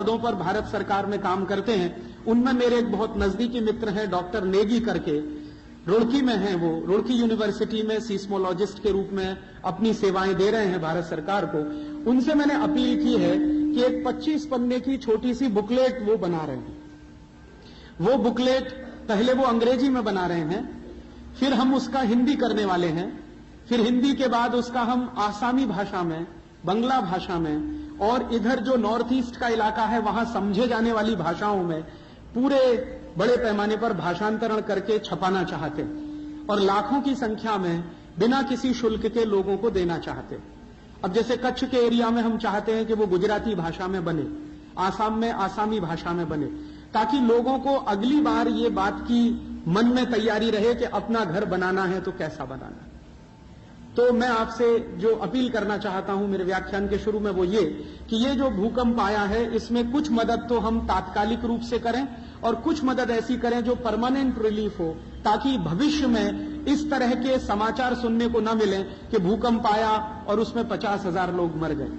पदों पर भारत सरकार में काम करते हैं। उनमें मेरे एक बहुत नजदीकी मित्र हैं डॉक्टर नेगी करके, रुड़की में हैं वो, रुड़की यूनिवर्सिटी में सीस्मोलॉजिस्ट के रूप में अपनी सेवाएं दे रहे हैं भारत सरकार को। उनसे मैंने अपील की है कि एक 25 पन्ने की छोटी सी बुकलेट वो बना रहे हैं। वो बुकलेट पहले वो अंग्रेजी में बना रहे हैं, फिर हम उसका हिंदी करने वाले हैं, फिर हिंदी के बाद उसका हम आसामी भाषा में, बंगला भाषा में और इधर जो नॉर्थ ईस्ट का इलाका है वहां समझे जाने वाली भाषाओं में पूरे बड़े पैमाने पर भाषांतरण करके छपाना चाहते और लाखों की संख्या में बिना किसी शुल्क के लोगों को देना चाहते। अब जैसे कच्छ के एरिया में हम चाहते हैं कि वो गुजराती भाषा में बने, आसाम में आसामी भाषा में बने, ताकि लोगों को अगली बार ये बात की मन में तैयारी रहे कि अपना घर बनाना है तो कैसा बनाना है। तो मैं आपसे जो अपील करना चाहता हूं मेरे व्याख्यान के शुरू में वो ये कि ये जो भूकंप आया है इसमें कुछ मदद तो हम तात्कालिक रूप से करें और कुछ मदद ऐसी करें जो परमानेंट रिलीफ हो, ताकि भविष्य में इस तरह के समाचार सुनने को न मिले कि भूकंप आया और उसमें 50,000 लोग मर गए।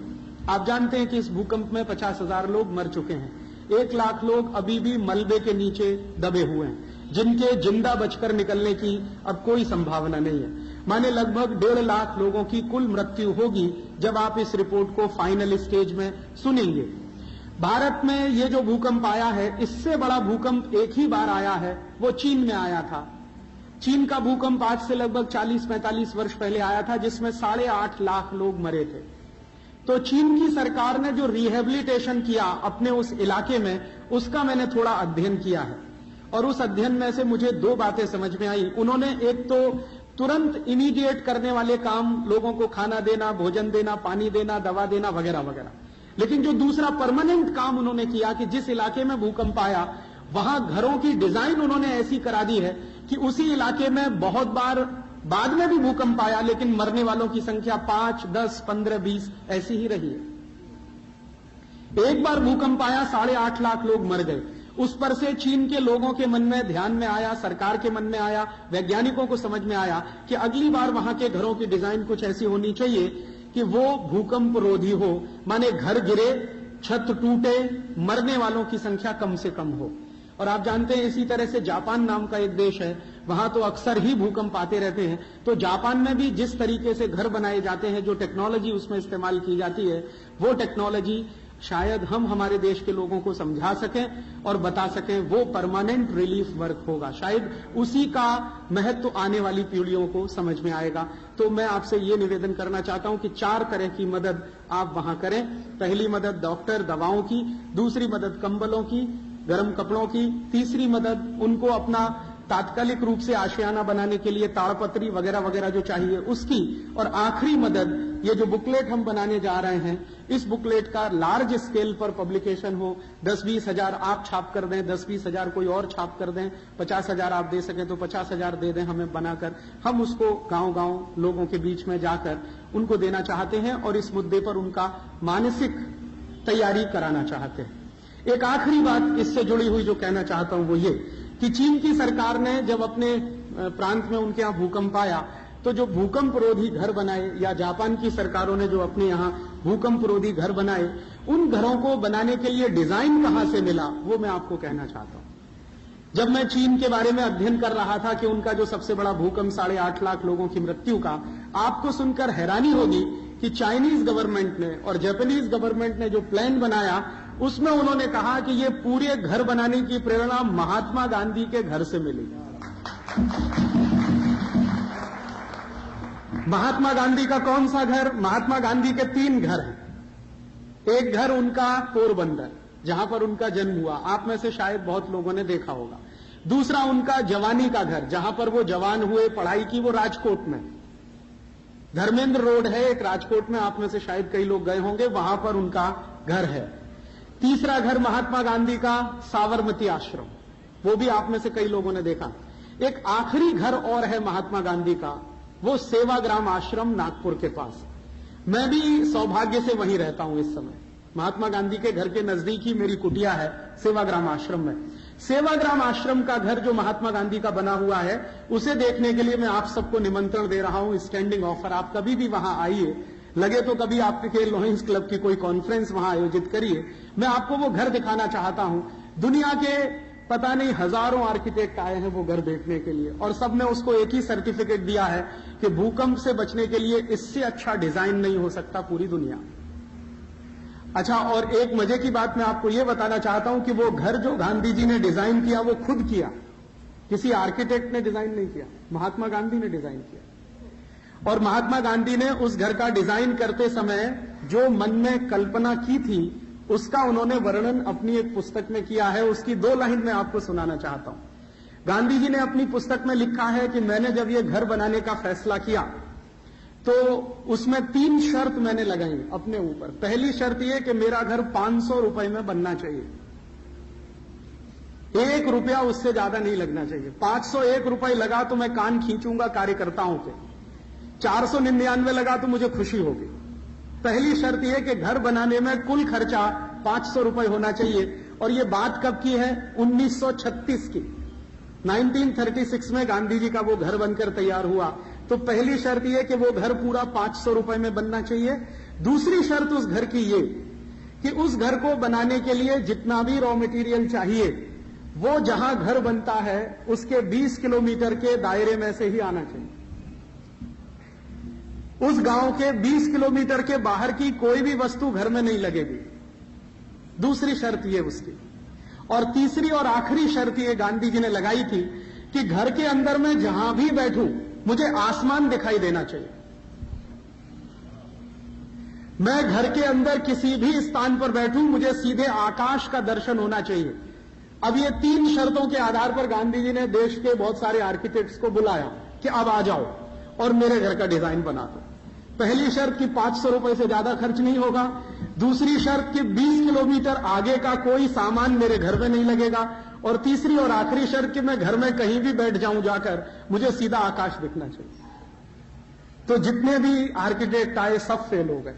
आप जानते हैं कि इस भूकंप में 50,000 लोग मर चुके हैं। 1 लाख लोग अभी भी मलबे के नीचे दबे हुए हैं, जिनके जिंदा बचकर निकलने की अब कोई संभावना नहीं है। माने लगभग 1.5 लाख लोगों की कुल मृत्यु होगी जब आप इस रिपोर्ट को फाइनल स्टेज में सुनेंगे। भारत में ये जो भूकंप आया है, इससे बड़ा भूकंप एक ही बार आया है, वो चीन में आया था। चीन का भूकंप आज से लगभग 40-45 वर्ष पहले आया था, जिसमें 8.5 लाख लोग मरे थे। तो चीन की सरकार ने जो रिहेबिलिटेशन किया अपने उस इलाके में, उसका मैंने थोड़ा अध्ययन किया है और उस अध्ययन में से मुझे 2 बातें समझ में आई। उन्होंने एक तो तुरंत इमीडिएट करने वाले काम, लोगों को खाना देना, भोजन देना, पानी देना, दवा देना वगैरह वगैरह, लेकिन जो दूसरा परमानेंट काम उन्होंने किया कि जिस इलाके में भूकंप आया वहां घरों की डिजाइन उन्होंने ऐसी करा दी है कि उसी इलाके में बहुत बार बाद में भी भूकंप आया लेकिन मरने वालों की संख्या 5, 10, 15, 20 ऐसी ही रही है। एक बार भूकंप आया, 8.5 लाख लोग मर गए। उस पर से चीन के लोगों के मन में ध्यान में आया, सरकार के मन में आया, वैज्ञानिकों को समझ में आया कि अगली बार वहां के घरों की डिजाइन कुछ ऐसी होनी चाहिए कि वो भूकंप रोधी हो, माने घर गिरे, छत टूटे, मरने वालों की संख्या कम से कम हो। और आप जानते हैं इसी तरह से जापान नाम का एक देश है, वहां तो अक्सर ही भूकंप आते रहते हैं। तो जापान में भी जिस तरीके से घर बनाए जाते हैं, जो टेक्नोलॉजी उसमें इस्तेमाल की जाती है, वो टेक्नोलॉजी शायद हम हमारे देश के लोगों को समझा सकें और बता सकें, वो परमानेंट रिलीफ वर्क होगा। शायद उसी का महत्व आने वाली पीढ़ियों को समझ में आएगा। तो मैं आपसे ये निवेदन करना चाहता हूं कि 4 तरह की मदद आप वहां करें। पहली मदद डॉक्टर, दवाओं की, दूसरी मदद कंबलों की, गर्म कपड़ों की, तीसरी मदद उनको अपना तात्कालिक रूप से आशियाना बनाने के लिए ताड़पत्री वगैरह वगैरह जो चाहिए उसकी, और आखिरी मदद ये जो बुकलेट हम बनाने जा रहे हैं, इस बुकलेट का लार्ज स्केल पर पब्लिकेशन हो। 10-20 हजार आप छाप कर दें, 10-20 हजार कोई और छाप कर दें, 50,000 आप दे सकें तो 50,000 दे दें हमें बनाकर। हम उसको गांव-गांव लोगों के बीच में जाकर उनको देना चाहते हैं और इस मुद्दे पर उनका मानसिक तैयारी कराना चाहते हैं। एक आखिरी बात इससे जुड़ी हुई जो कहना चाहता हूं वो ये कि चीन की सरकार ने जब अपने प्रांत में उनके यहां भूकंप आया तो जो भूकंप रोधी घर बनाए, या जापान की सरकारों ने जो अपने यहां भूकंप रोधी घर बनाए, उन घरों को बनाने के लिए डिजाइन कहां से मिला वो मैं आपको कहना चाहता हूं। जब मैं चीन के बारे में अध्ययन कर रहा था कि उनका जो सबसे बड़ा भूकंप 8.5 लाख लोगों की मृत्यु का, आपको सुनकर हैरानी होगी कि चाइनीज गवर्नमेंट ने और जापानीज गवर्नमेंट ने जो प्लान बनाया उसमें उन्होंने कहा कि ये पूरे घर बनाने की प्रेरणा महात्मा गांधी के घर से मिली। महात्मा गांधी का कौन सा घर? महात्मा गांधी के 3 घर हैं। एक घर उनका पोरबंदर, जहां पर उनका जन्म हुआ, आप में से शायद बहुत लोगों ने देखा होगा। दूसरा उनका जवानी का घर, जहां पर वो जवान हुए, पढ़ाई की, वो राजकोट में, धर्मेंद्र रोड है एक राजकोट में, आप में से शायद कई लोग गए होंगे, वहां पर उनका घर है। तीसरा घर महात्मा गांधी का साबरमती आश्रम, वो भी आप में से कई लोगों ने देखा। एक आखिरी घर और है महात्मा गांधी का, वो सेवाग्राम आश्रम नागपुर के पास। मैं भी सौभाग्य से वहीं रहता हूं इस समय। महात्मा गांधी के घर के नजदीक ही मेरी कुटिया है सेवाग्राम आश्रम में। सेवाग्राम आश्रम का घर जो महात्मा गांधी का बना हुआ है, उसे देखने के लिए मैं आप सबको निमंत्रण दे रहा हूं, स्टैंडिंग ऑफर। आप कभी भी वहां आइए, लगे तो कभी आपके लॉयंस क्लब की कोई कॉन्फ्रेंस वहां आयोजित करिए मैं आपको वो घर दिखाना चाहता हूं। दुनिया के पता नहीं हजारों आर्किटेक्ट आए हैं वो घर देखने के लिए, और सबने उसको एक ही सर्टिफिकेट दिया है कि भूकंप से बचने के लिए इससे अच्छा डिजाइन नहीं हो सकता पूरी दुनिया। अच्छा, और एक मजे की बात मैं आपको ये बताना चाहता हूं कि वो घर जो गांधी जी ने डिजाइन किया वो खुद किया, किसी आर्किटेक्ट ने डिजाइन नहीं किया, महात्मा गांधी ने डिजाइन किया। और महात्मा गांधी ने उस घर का डिजाइन करते समय जो मन में कल्पना की थी उसका उन्होंने वर्णन अपनी एक पुस्तक में किया है। उसकी 2 लाइन मैं आपको सुनाना चाहता हूं। गांधी जी ने अपनी पुस्तक में लिखा है कि मैंने जब ये घर बनाने का फैसला किया तो उसमें 3 शर्त मैंने लगाई अपने ऊपर। पहली शर्त यह कि मेरा घर 500 रुपए में बनना चाहिए, 1 रुपया उससे ज्यादा नहीं लगना चाहिए। 501 रुपए लगा तो मैं कान खींचूंगा कार्यकर्ताओं के, 499 लगा तो मुझे खुशी होगी। पहली शर्त यह कि घर बनाने में कुल खर्चा 500 रुपए होना चाहिए। और यह बात कब की है? 1936 की। 1936 में गांधी जी का वो घर बनकर तैयार हुआ। तो पहली शर्त यह कि वो घर पूरा 500 रुपए में बनना चाहिए। दूसरी शर्त उस घर की ये कि उस घर को बनाने के लिए जितना भी रॉ मटेरियल चाहिए वो जहां घर बनता है उसके 20 किलोमीटर के दायरे में से ही आना चाहिए। उस गांव के 20 किलोमीटर के बाहर की कोई भी वस्तु घर में नहीं लगेगी। दूसरी शर्त यह उसकी। और तीसरी और आखिरी शर्त यह गांधी जी ने लगाई थी कि घर के अंदर मैं जहां भी बैठूं मुझे आसमान दिखाई देना चाहिए। मैं घर के अंदर किसी भी स्थान पर बैठूं मुझे सीधे आकाश का दर्शन होना चाहिए। अब ये 3 शर्तों के आधार पर गांधी जी ने देश के बहुत सारे आर्किटेक्ट्स को बुलाया कि अब आ जाओ और मेरे घर का डिजाइन बना दो। पहली शर्त कि 500 रुपए से ज्यादा खर्च नहीं होगा। दूसरी शर्त कि 20 किलोमीटर आगे का कोई सामान मेरे घर में नहीं लगेगा। और तीसरी और आखिरी शर्त कि मैं घर में कहीं भी बैठ जाऊं जाकर मुझे सीधा आकाश दिखना चाहिए। तो जितने भी आर्किटेक्ट आए सब फेल हो गए।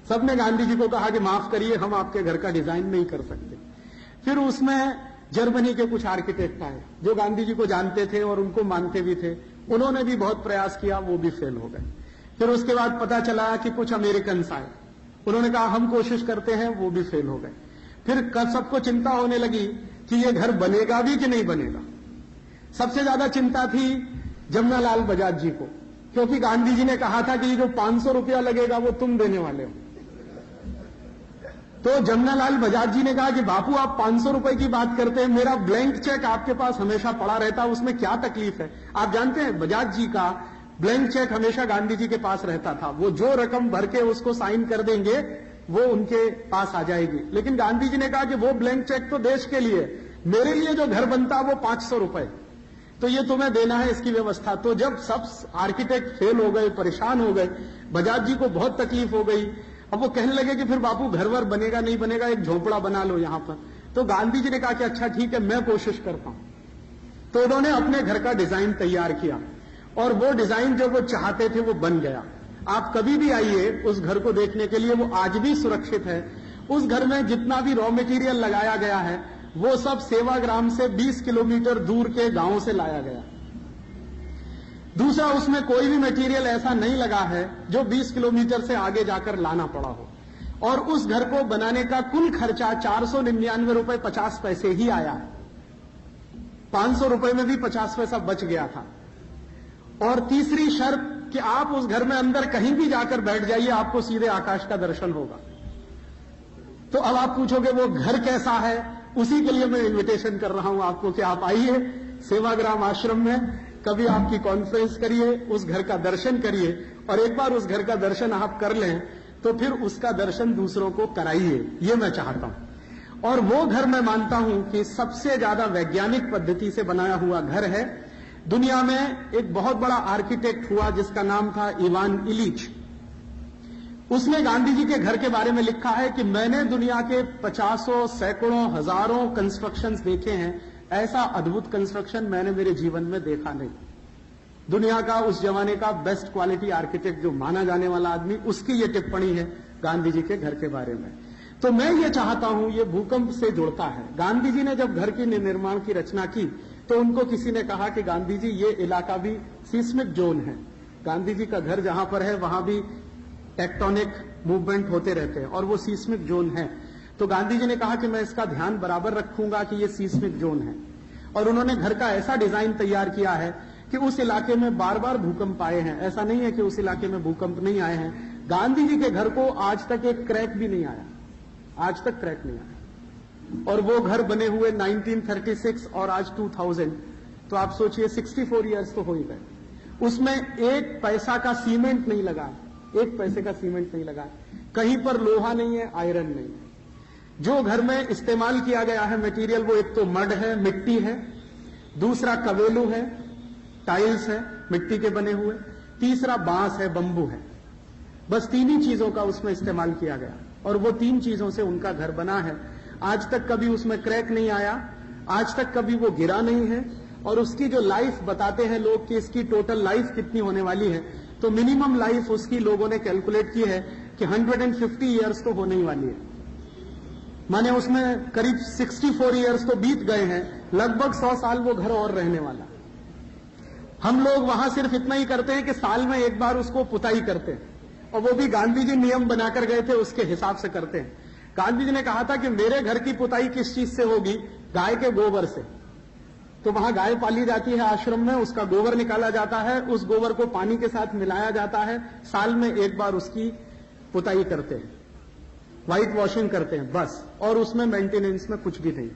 सबने गांधी जी को कहा कि माफ करिए हम आपके घर का डिजाइन नहीं कर सकते। फिर उसमें जर्मनी के कुछ आर्किटेक्ट आए जो गांधी जी को जानते थे और उनको मानते भी थे। उन्होंने भी बहुत प्रयास किया, वो भी फेल हो गए। फिर उसके बाद पता चला कि कुछ अमेरिकन आए, उन्होंने कहा हम कोशिश करते हैं, वो भी फेल हो गए। फिर सबको चिंता होने लगी कि ये घर बनेगा भी कि नहीं बनेगा। सबसे ज्यादा चिंता थी जमनालाल बजाज जी को, क्योंकि गांधी जी ने कहा था कि ये जो 500 रुपया लगेगा वो तुम देने वाले हो। तो जमनालाल बजाज जी ने कहा कि बापू आप 500 रुपए की बात करते हैं, मेरा ब्लैंक चेक आपके पास हमेशा पड़ा रहता, उसमें क्या तकलीफ है। आप जानते हैं बजाज जी का ब्लैंक चेक हमेशा गांधी जी के पास रहता था। वो जो रकम भर के उसको साइन कर देंगे वो उनके पास आ जाएगी। लेकिन गांधी जी ने कहा कि वो ब्लैंक चेक तो देश के लिए, मेरे लिए जो घर बनता वो 500 रुपए, तो ये तुम्हें देना है, इसकी व्यवस्था। तो जब सब आर्किटेक्ट फेल हो गए, परेशान हो गए, बजाज जी को बहुत तकलीफ हो गई। अब वो कहने लगे कि फिर बापू घर वर बनेगा नहीं बनेगा, एक झोपड़ा बना लो यहां पर। तो गांधी जी ने कहा कि अच्छा ठीक है मैं कोशिश करता हूं। तो उन्होंने अपने घर का डिजाइन तैयार किया और वो डिजाइन जो वो चाहते थे वो बन गया। आप कभी भी आइए उस घर को देखने के लिए, वो आज भी सुरक्षित है। उस घर में जितना भी रॉ मटेरियल लगाया गया है वो सब सेवाग्राम से 20 किलोमीटर दूर के गांव से लाया गया। दूसरा, उसमें कोई भी मटेरियल ऐसा नहीं लगा है जो 20 किलोमीटर से आगे जाकर लाना पड़ा हो। और उस घर को बनाने का कुल खर्चा 499 रुपए 50 पैसे ही आया है। 500 रुपए में भी 50 पैसा बच गया था। और तीसरी शर्त कि आप उस घर में अंदर कहीं भी जाकर बैठ जाइए, आपको सीधे आकाश का दर्शन होगा। तो अब आप पूछोगे वो घर कैसा है, उसी के लिए मैं इनविटेशन कर रहा हूं आपको कि आप आइए सेवाग्राम आश्रम में, कभी आपकी कॉन्फ्रेंस करिए, उस घर का दर्शन करिए। और एक बार उस घर का दर्शन आप कर लें तो फिर उसका दर्शन दूसरों को कराइए, ये मैं चाहता हूं। और वो घर मैं मानता हूं कि सबसे ज्यादा वैज्ञानिक पद्धति से बनाया हुआ घर है। दुनिया में एक बहुत बड़ा आर्किटेक्ट हुआ जिसका नाम था इवान इलिच। उसने गांधी जी के घर के बारे में लिखा है कि मैंने दुनिया के 50 सैकड़ों हजारों कंस्ट्रक्शंस देखे हैं, ऐसा अद्भुत कंस्ट्रक्शन मैंने मेरे जीवन में देखा नहीं। दुनिया का उस जमाने का बेस्ट क्वालिटी आर्किटेक्ट जो माना जाने वाला आदमी, उसकी ये टिप्पणी है गांधी जी के घर के बारे में। तो मैं ये चाहता हूं, ये भूकंप से जुड़ता है। गांधी जी ने जब घर के निर्माण की रचना की तो उनको किसी ने कहा कि गांधी जी ये इलाका भी सीस्मिक जोन है, गांधी जी का घर जहां पर है वहां भी टेक्टोनिक मूवमेंट होते रहते हैं और वो सीस्मिक जोन है। तो गांधी जी ने कहा कि मैं इसका ध्यान बराबर रखूंगा कि ये सीस्मिक जोन है, और उन्होंने घर का ऐसा डिजाइन तैयार किया है कि उस इलाके में बार बार भूकंप आए हैं। ऐसा नहीं है कि उस इलाके में भूकंप नहीं आए हैं। गांधी जी के घर को आज तक एक क्रैक भी नहीं आया, आज तक क्रैक नहीं आया। और वो घर बने हुए 1936 और आज 2000, तो आप सोचिए 64 ईयर्स तो हो ही गए। उसमें एक पैसा का सीमेंट नहीं लगा, एक पैसे का सीमेंट नहीं लगा, कहीं पर लोहा नहीं है, आयरन नहीं है। जो घर में इस्तेमाल किया गया है मटेरियल, वो एक तो मड है, मिट्टी है, दूसरा कवेलू है, टाइल्स है मिट्टी के बने हुए, तीसरा बांस है, बंबू है। बस 3 ही चीजों का उसमें इस्तेमाल किया गया, और वो 3 चीजों से उनका घर बना है। आज तक कभी उसमें क्रैक नहीं आया, आज तक कभी वो गिरा नहीं है। और उसकी जो लाइफ बताते हैं लोग कि इसकी टोटल लाइफ कितनी होने वाली है, तो मिनिमम लाइफ उसकी लोगों ने कैलकुलेट की है कि 150 ईयर्स तो होने ही वाली है। माने उसमें करीब 64 ईयर्स तो बीत गए हैं, लगभग 100 साल वो घर और रहने वाला। हम लोग वहां सिर्फ इतना ही करते हैं कि साल में एक बार उसको पुताई करते हैं, और वो भी गांधी जी नियम बनाकर गए थे, उसके हिसाब से करते हैं। गांधी जी ने कहा था कि मेरे घर की पुताई किस चीज से होगी? गाय के गोबर से। तो वहां गाय पाली जाती है आश्रम में, उसका गोबर निकाला जाता है, उस गोबर को पानी के साथ मिलाया जाता है, साल में एक बार उसकी पुताई करते हैं, व्हाइट वॉशिंग करते हैं बस, और उसमें मेंटेनेंस में कुछ भी नहीं।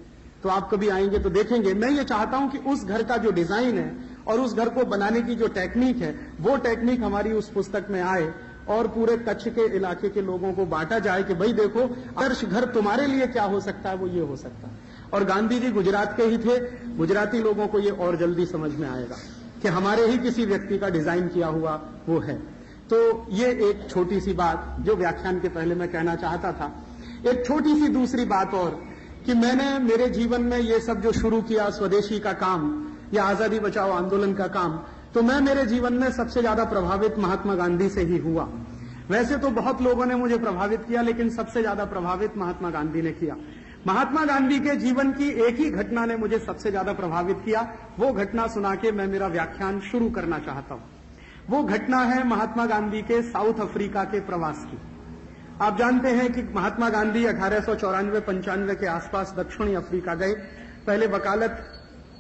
तो आप कभी आएंगे तो देखेंगे। मैं ये चाहता हूं कि उस घर का जो डिजाइन है और उस घर को बनाने की जो टेक्निक है, वो टेक्निक हमारी उस पुस्तक में आए और पूरे कच्छ के इलाके के लोगों को बांटा जाए कि भाई देखो, आदर्श घर तुम्हारे लिए क्या हो सकता है, वो ये हो सकता है। और गांधी जी गुजरात के ही थे, गुजराती लोगों को ये और जल्दी समझ में आएगा कि हमारे ही किसी व्यक्ति का डिजाइन किया हुआ वो है। तो ये एक छोटी सी बात जो व्याख्यान के पहले मैं कहना चाहता था। एक छोटी सी दूसरी बात और, कि मैंने मेरे जीवन में ये सब जो शुरू किया, स्वदेशी का काम या आजादी बचाओ आंदोलन का काम, तो मैं मेरे जीवन में सबसे ज्यादा प्रभावित महात्मा गांधी से ही हुआ। वैसे तो बहुत लोगों ने मुझे प्रभावित किया, लेकिन सबसे ज्यादा प्रभावित महात्मा गांधी ने किया। महात्मा गांधी के जीवन की एक ही घटना ने मुझे सबसे ज्यादा प्रभावित किया। वो घटना सुना के मैं मेरा व्याख्यान शुरू करना चाहता हूं। वो घटना है महात्मा गांधी के साउथ अफ्रीका के प्रवास की। आप जानते हैं कि महात्मा गांधी 1894-95 के आसपास दक्षिणी अफ्रीका गए। पहले वकालत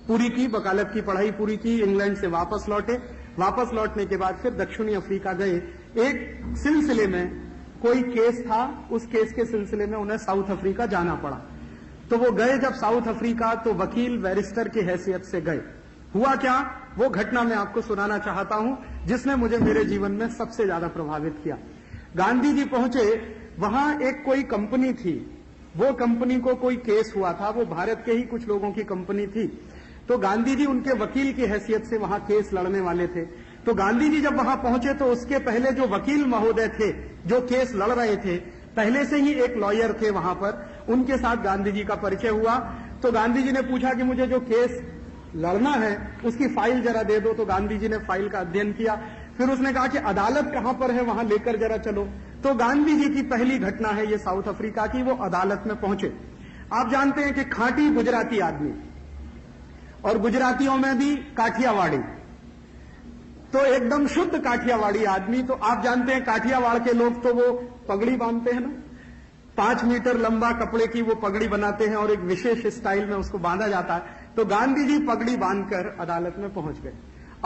पूरी की, वकालत की पढ़ाई पूरी की, इंग्लैंड से वापस लौटे। वापस लौटने के बाद फिर दक्षिणी अफ्रीका गए। एक सिलसिले में कोई केस था, उस केस के सिलसिले में उन्हें साउथ अफ्रीका जाना पड़ा। तो वो गए जब साउथ अफ्रीका, तो वकील बैरिस्टर की हैसियत से गए। हुआ क्या, वो घटना मैं आपको सुनाना चाहता हूं, जिसने मुझे मेरे जीवन में सबसे ज्यादा प्रभावित किया। गांधी जी पहुंचे, वहां एक कोई कंपनी थी, वो कंपनी को कोई केस हुआ था, वो भारत के ही कुछ लोगों की कंपनी थी। तो गांधी जी उनके वकील की हैसियत से वहां केस लड़ने वाले थे। तो गांधी जी जब वहां पहुंचे तो उसके पहले जो वकील महोदय थे जो केस लड़ रहे थे, पहले से ही एक लॉयर थे वहां पर, उनके साथ गांधी जी का परिचय हुआ। तो गांधी जी ने पूछा कि मुझे जो केस लड़ना है उसकी फाइल जरा दे दो। तो गांधी जी ने फाइल का अध्ययन किया। फिर उसने कहा कि अदालत कहां पर है, वहां लेकर जरा चलो। तो गांधी जी की पहली घटना है ये साउथ अफ्रीका की, वो अदालत में पहुंचे। आप जानते हैं कि खांटी गुजराती आदमी, और गुजरातियों में भी काठियावाड़ी, तो एकदम शुद्ध काठियावाड़ी आदमी। तो आप जानते हैं काठियावाड़ के लोग तो वो पगड़ी बांधते हैं ना, 5 मीटर लंबा कपड़े की वो पगड़ी बनाते हैं और एक विशेष स्टाइल में उसको बांधा जाता है। तो गांधी जी पगड़ी बांधकर अदालत में पहुंच गए।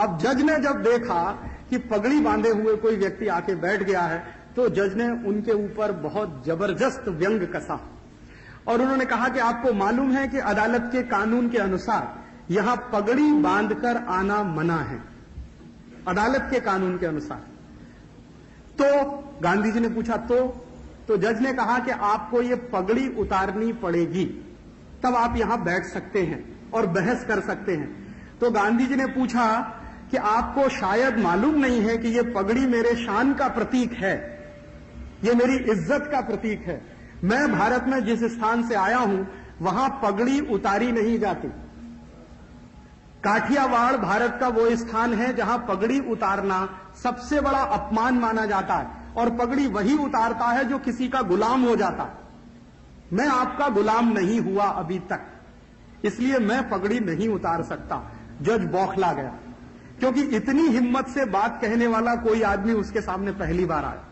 अब जज ने जब देखा कि पगड़ी बांधे हुए कोई व्यक्ति आके बैठ गया है, तो जज ने उनके ऊपर बहुत जबरदस्त व्यंग कसा और उन्होंने कहा कि आपको मालूम है कि अदालत के कानून के अनुसार यहां पगड़ी बांधकर आना मना है, अदालत के कानून के अनुसार। तो गांधी जी ने पूछा तो जज ने कहा कि आपको ये पगड़ी उतारनी पड़ेगी, तब आप यहां बैठ सकते हैं और बहस कर सकते हैं। तो गांधी जी ने पूछा कि आपको शायद मालूम नहीं है कि ये पगड़ी मेरे शान का प्रतीक है, ये मेरी इज्जत का प्रतीक है। मैं भारत में जिस स्थान से आया हूं वहां पगड़ी उतारी नहीं जाती। काठियावाड़ भारत का वो स्थान है जहां पगड़ी उतारना सबसे बड़ा अपमान माना जाता है, और पगड़ी वही उतारता है जो किसी का गुलाम हो जाता है। मैं आपका गुलाम नहीं हुआ अभी तक, इसलिए मैं पगड़ी नहीं उतार सकता। जज बौखला गया, क्योंकि इतनी हिम्मत से बात कहने वाला कोई आदमी उसके सामने पहली बार आया।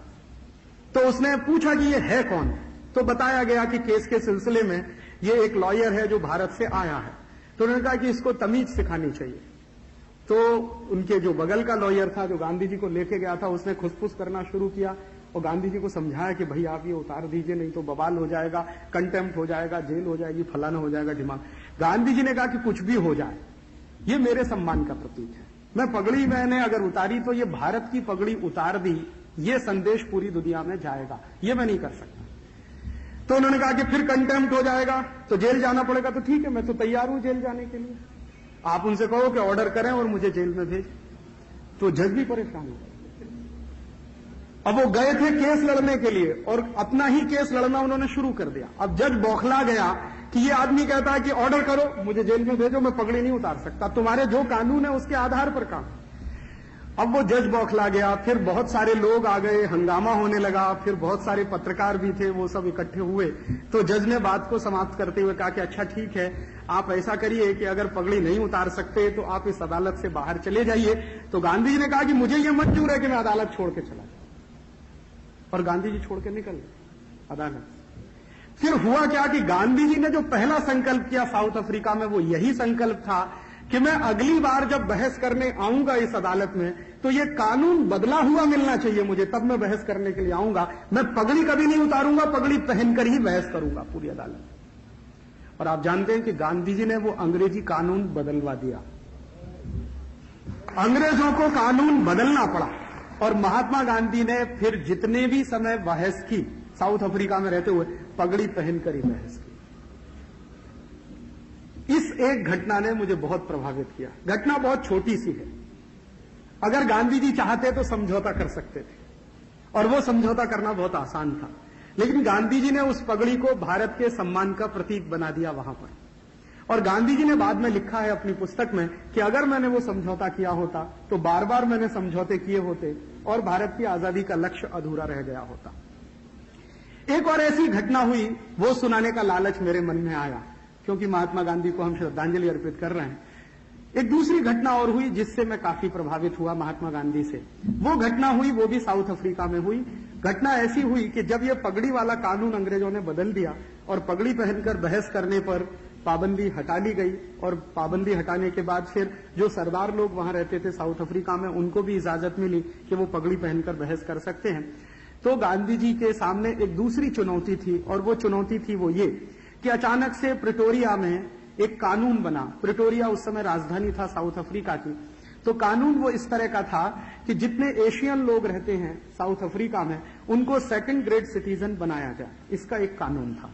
तो उसने पूछा कि ये है कौन? तो बताया गया कि केस के सिलसिले में ये एक लॉयर है जो भारत से आया है, तो उन्होंने कहा कि इसको तमीज सिखानी चाहिए। तो उनके जो बगल का लॉयर था जो गांधी जी को लेके गया था, उसने खुसफुस करना शुरू किया और गांधी जी को समझाया कि भाई आप ये उतार दीजिए, नहीं तो बवाल हो जाएगा, कंटेम्प्ट हो जाएगा, जेल हो जाएगी, फलाना हो जाएगा दिमाग। गांधी जी ने कहा कि कुछ भी हो जाए, ये मेरे सम्मान का प्रतीक है, मैं पगड़ी मैंने अगर उतारी तो ये भारत की पगड़ी उतार दी, ये संदेश पूरी दुनिया में जाएगा, ये मैं नहीं कर सकता। तो उन्होंने कहा कि फिर कंटेम्प्ट हो जाएगा तो जेल जाना पड़ेगा। तो ठीक है, मैं तो तैयार हूं जेल जाने के लिए, आप उनसे कहो कि ऑर्डर करें और मुझे जेल में भेज। तो जज भी परेशान हो। अब वो गए थे केस लड़ने के लिए और अपना ही केस लड़ना उन्होंने शुरू कर दिया। अब जज बौखला गया कि ये आदमी कहता है कि ऑर्डर करो, मुझे जेल में भेजो, मैं पगड़ी नहीं उतार सकता, तुम्हारे जो कानून है उसके आधार पर काम। अब वो जज बौखला गया, फिर बहुत सारे लोग आ गए, हंगामा होने लगा, फिर बहुत सारे पत्रकार भी थे, वो सब इकट्ठे हुए। तो जज ने बात को समाप्त करते हुए कहा कि अच्छा ठीक है, आप ऐसा करिए कि अगर पगड़ी नहीं उतार सकते तो आप इस अदालत से बाहर चले जाइए। तो गांधी जी ने कहा कि मुझे ये मंजूर है कि मैं अदालत छोड़ के चला जाऊं, और गांधी जी छोड़ के निकल गए अदालत। फिर हुआ क्या कि गांधी जी ने जो पहला संकल्प किया साउथ अफ्रीका में, वो यही संकल्प था कि मैं अगली बार जब बहस करने आऊंगा इस अदालत में तो ये कानून बदला हुआ मिलना चाहिए मुझे, तब मैं बहस करने के लिए आऊंगा, मैं पगड़ी कभी नहीं उतारूंगा, पगड़ी पहनकर ही बहस करूंगा पूरी अदालत में। और आप जानते हैं कि गांधी जी ने वो अंग्रेजी कानून बदलवा दिया, अंग्रेजों को कानून बदलना पड़ा। और महात्मा गांधी ने फिर जितने भी समय बहस की साउथ अफ्रीका में रहते हुए, पगड़ी पहनकर ही बहस की। इस एक घटना ने मुझे बहुत प्रभावित किया। घटना बहुत छोटी सी है, अगर गांधी जी चाहते तो समझौता कर सकते थे, और वो समझौता करना बहुत आसान था, लेकिन गांधी जी ने उस पगड़ी को भारत के सम्मान का प्रतीक बना दिया वहां पर। और गांधी जी ने बाद में लिखा है अपनी पुस्तक में कि अगर मैंने वो समझौता किया होता तो बार बार मैंने समझौते किए होते और भारत की आजादी का लक्ष्य अधूरा रह गया होता। एक और ऐसी घटना हुई, वो सुनाने का लालच मेरे मन में आया, क्योंकि महात्मा गांधी को हम श्रद्धांजलि अर्पित कर रहे हैं। एक दूसरी घटना और हुई जिससे मैं काफी प्रभावित हुआ महात्मा गांधी से। वो घटना हुई, वो भी साउथ अफ्रीका में हुई। घटना ऐसी हुई कि जब ये पगड़ी वाला कानून अंग्रेजों ने बदल दिया और पगड़ी पहनकर बहस करने पर पाबंदी हटा ली गई, और पाबंदी हटाने के बाद फिर जो सरदार लोग वहां रहते थे साउथ अफ्रीका में, उनको भी इजाजत मिली कि वो पगड़ी पहनकर बहस कर सकते हैं। तो गांधी जी के सामने एक दूसरी चुनौती थी, और वो चुनौती थी वो ये कि अचानक से प्रिटोरिया में एक कानून बना। प्रिटोरिया उस समय राजधानी था साउथ अफ्रीका की। तो कानून वो इस तरह का था कि जितने एशियन लोग रहते हैं साउथ अफ्रीका में, उनको सेकंड ग्रेड सिटीजन बनाया जाए, इसका एक कानून था।